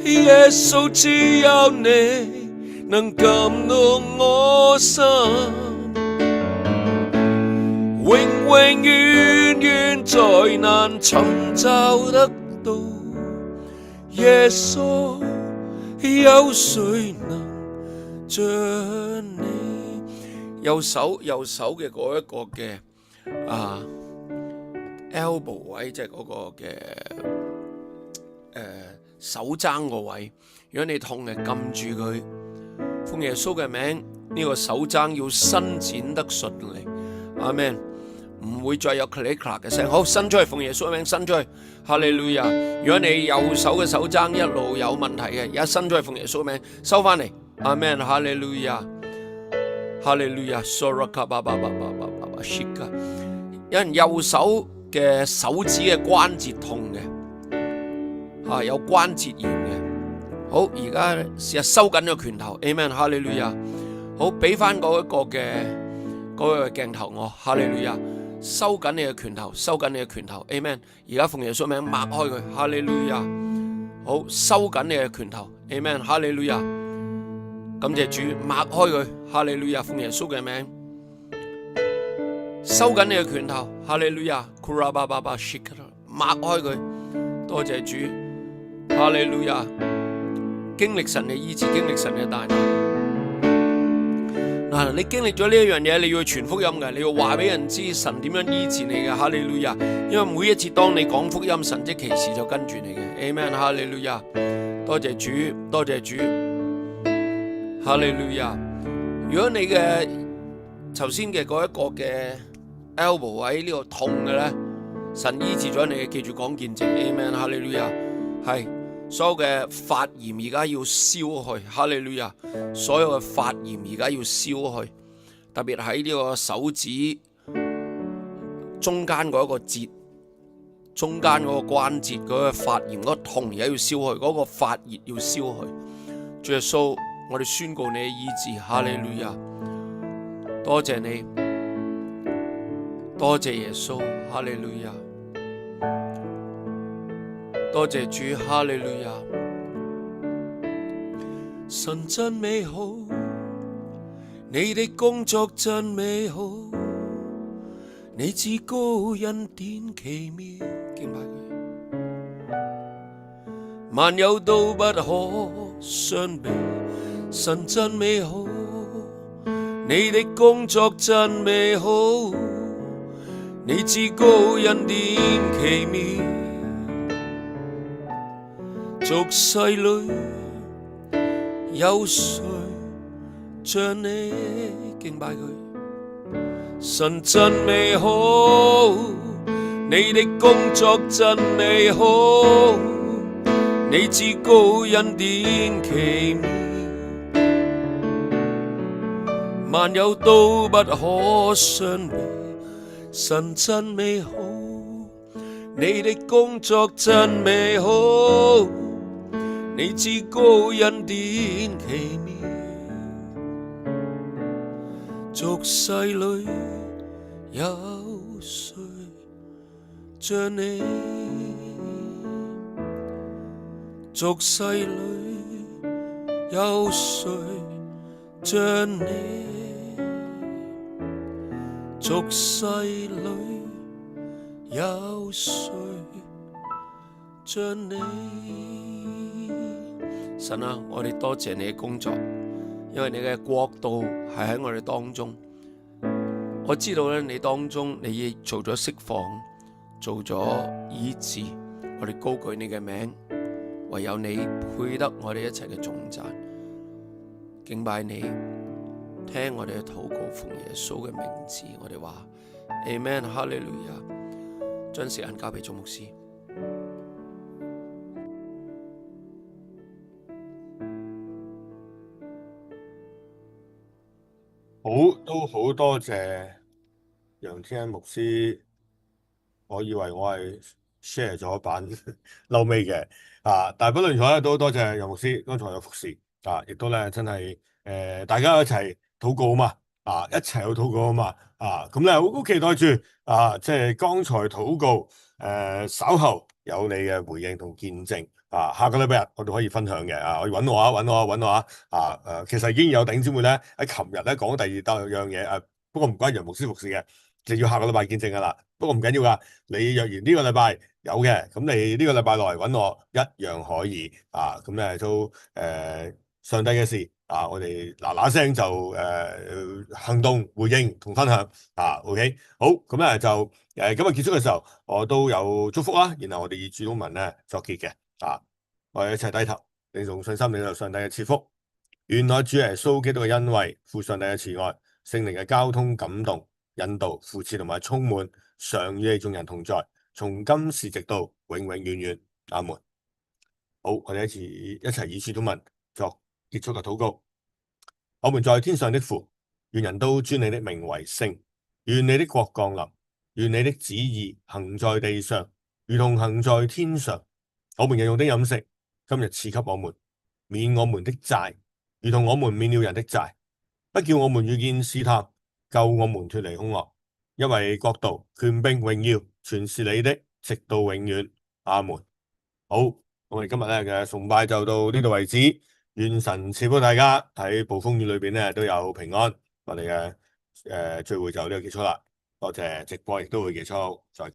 耶穌只有你能感動我心，永永遠遠再難尋找得到耶穌，有誰能像你？右手嘅嗰一個嘅elbow 位，即係嗰個嘅手踭個位，如果你痛嘅撳住佢，奉耶穌嘅名，呢個手踭要伸展得順利，阿們，唔會再有 click click 嘅聲。好，伸出去，奉耶穌嘅名伸出去，哈利路亞。如果你右手嘅手踭一路有問題嘅，而家伸出去，奉耶穌嘅名收翻嚟，阿們，哈利路亞。哈利路亞，有人右手嘅手指嘅關節痛嘅，有關節炎嘅。好，而家試下收緊個拳頭 ，Amen， 哈利路亞。好，俾翻嗰個鏡頭我，哈利路亞。收緊你嘅拳頭，收緊你嘅拳頭 ，Amen。而家奉耶穌名擘開佢，哈利路亞。好，收緊你嘅拳頭 ，Amen， 哈利路亞。感謝主，擘開佢，哈利路亞，奉耶穌嘅名，收緊你嘅拳頭，哈利路亞，擘開佢，多謝主，哈利路亞，經歷神嘅醫治，經歷神嘅大能。嗱，你經歷咗呢一樣嘢，你要傳福音嘅，你要話俾人知神點樣醫治你嘅，哈利路亞。因為每一次當你講福音，神蹟奇事就跟住你嘅，Amen，哈利路亞。多謝主，多謝主，哈利路亞。如果你嘅頭先嘅嗰一個嘅 elbow 位呢個痛嘅咧，神醫治咗你，記住講見證 ，Amen，哈利路亞。係所有嘅發炎而家要消去，哈利路亞。所有嘅發炎而家要消去，特別喺呢個手指中間嗰一個節，中間嗰個關節嗰個發炎嗰個痛而家要消去，嗰個發熱要消去。主耶穌，我哋宣告你嘅醫治，哈利路亞。多謝你，多謝耶穌，哈利路亞。多謝主，哈利路亞。神真美好，你的工作真美好，你至高恩典奇妙，敬拜佢。萬有都不可相比，神真美好，你的工作真美好，你至高恩典奇妙。俗世裏有誰像你，敬拜佢。神真美好，你的工作真美好，你至高恩典奇妙。萬有都不可相比，神真美好，你的工作真美好，你至高恩典奇妙。俗世裏有誰像你？俗世裏有誰像你？俗世裏有誰像你？神啊，我哋多謝你嘅工作，因為你嘅國度係喺我哋當中。我知道咧，你當中你亦做咗釋放，做咗醫治，我哋高舉你嘅名，唯有你配得我哋一切嘅頌讚，敬拜你，聽我哋嘅禱告，奉耶穌嘅名字，我哋話 Amen， 哈利路亞。將時間交俾總牧師。都好多謝楊天恩牧師，我以為我係 share 咗版嬲尾嘅但係不論如何咧，都多謝楊牧師剛才嘅服侍亦都咧真係大家一齊禱告啊嘛一齊去禱告啊嘛咁咧好期待住即係剛才禱告稍後有你嘅回應同見證下個禮拜日我哋可以分享嘅可以揾我其實已經有弟兄姊妹咧喺琴日咧講第二樣嘢不過唔關楊牧師服侍嘅，就要下個禮拜見證噶啦。不過唔緊要噶，你若然呢個禮拜有嘅，咁你呢個禮拜內揾我一樣可以咁咧都上帝嘅事我哋嗱嗱聲就行動回應同分享OK 好，咁咧就今日結束嘅時候，我都有祝福啦，然後我哋以主禱文咧作結嘅我哋一齊低頭，你用信心領受上帝嘅賜福。原來主耶穌基督嘅恩惠、父上帝嘅慈愛、聖靈嘅交通感動、引導、扶持同埋充滿，常與你眾人同在，從今時直到永永遠遠。阿門。好，我哋一齊以主禱文作結束嘅禱告。我們在天上的父，願人都尊你的名為聖，願你的國降臨，願你的旨意行在地上，如同行在天上。我們日用的飲食，今日賜給我們，免我們的債，如同我們免了人的債，不叫我們遇見試探，救我們脱離兇惡。因為國度、權柄、榮耀，全是你的，直到永遠。阿門。好，我哋今日咧嘅崇拜就到呢度為止。願神賜福大家喺暴風雨裏邊咧都有平安。我哋嘅聚會就呢度結束啦。多謝直播亦都會結束。再見。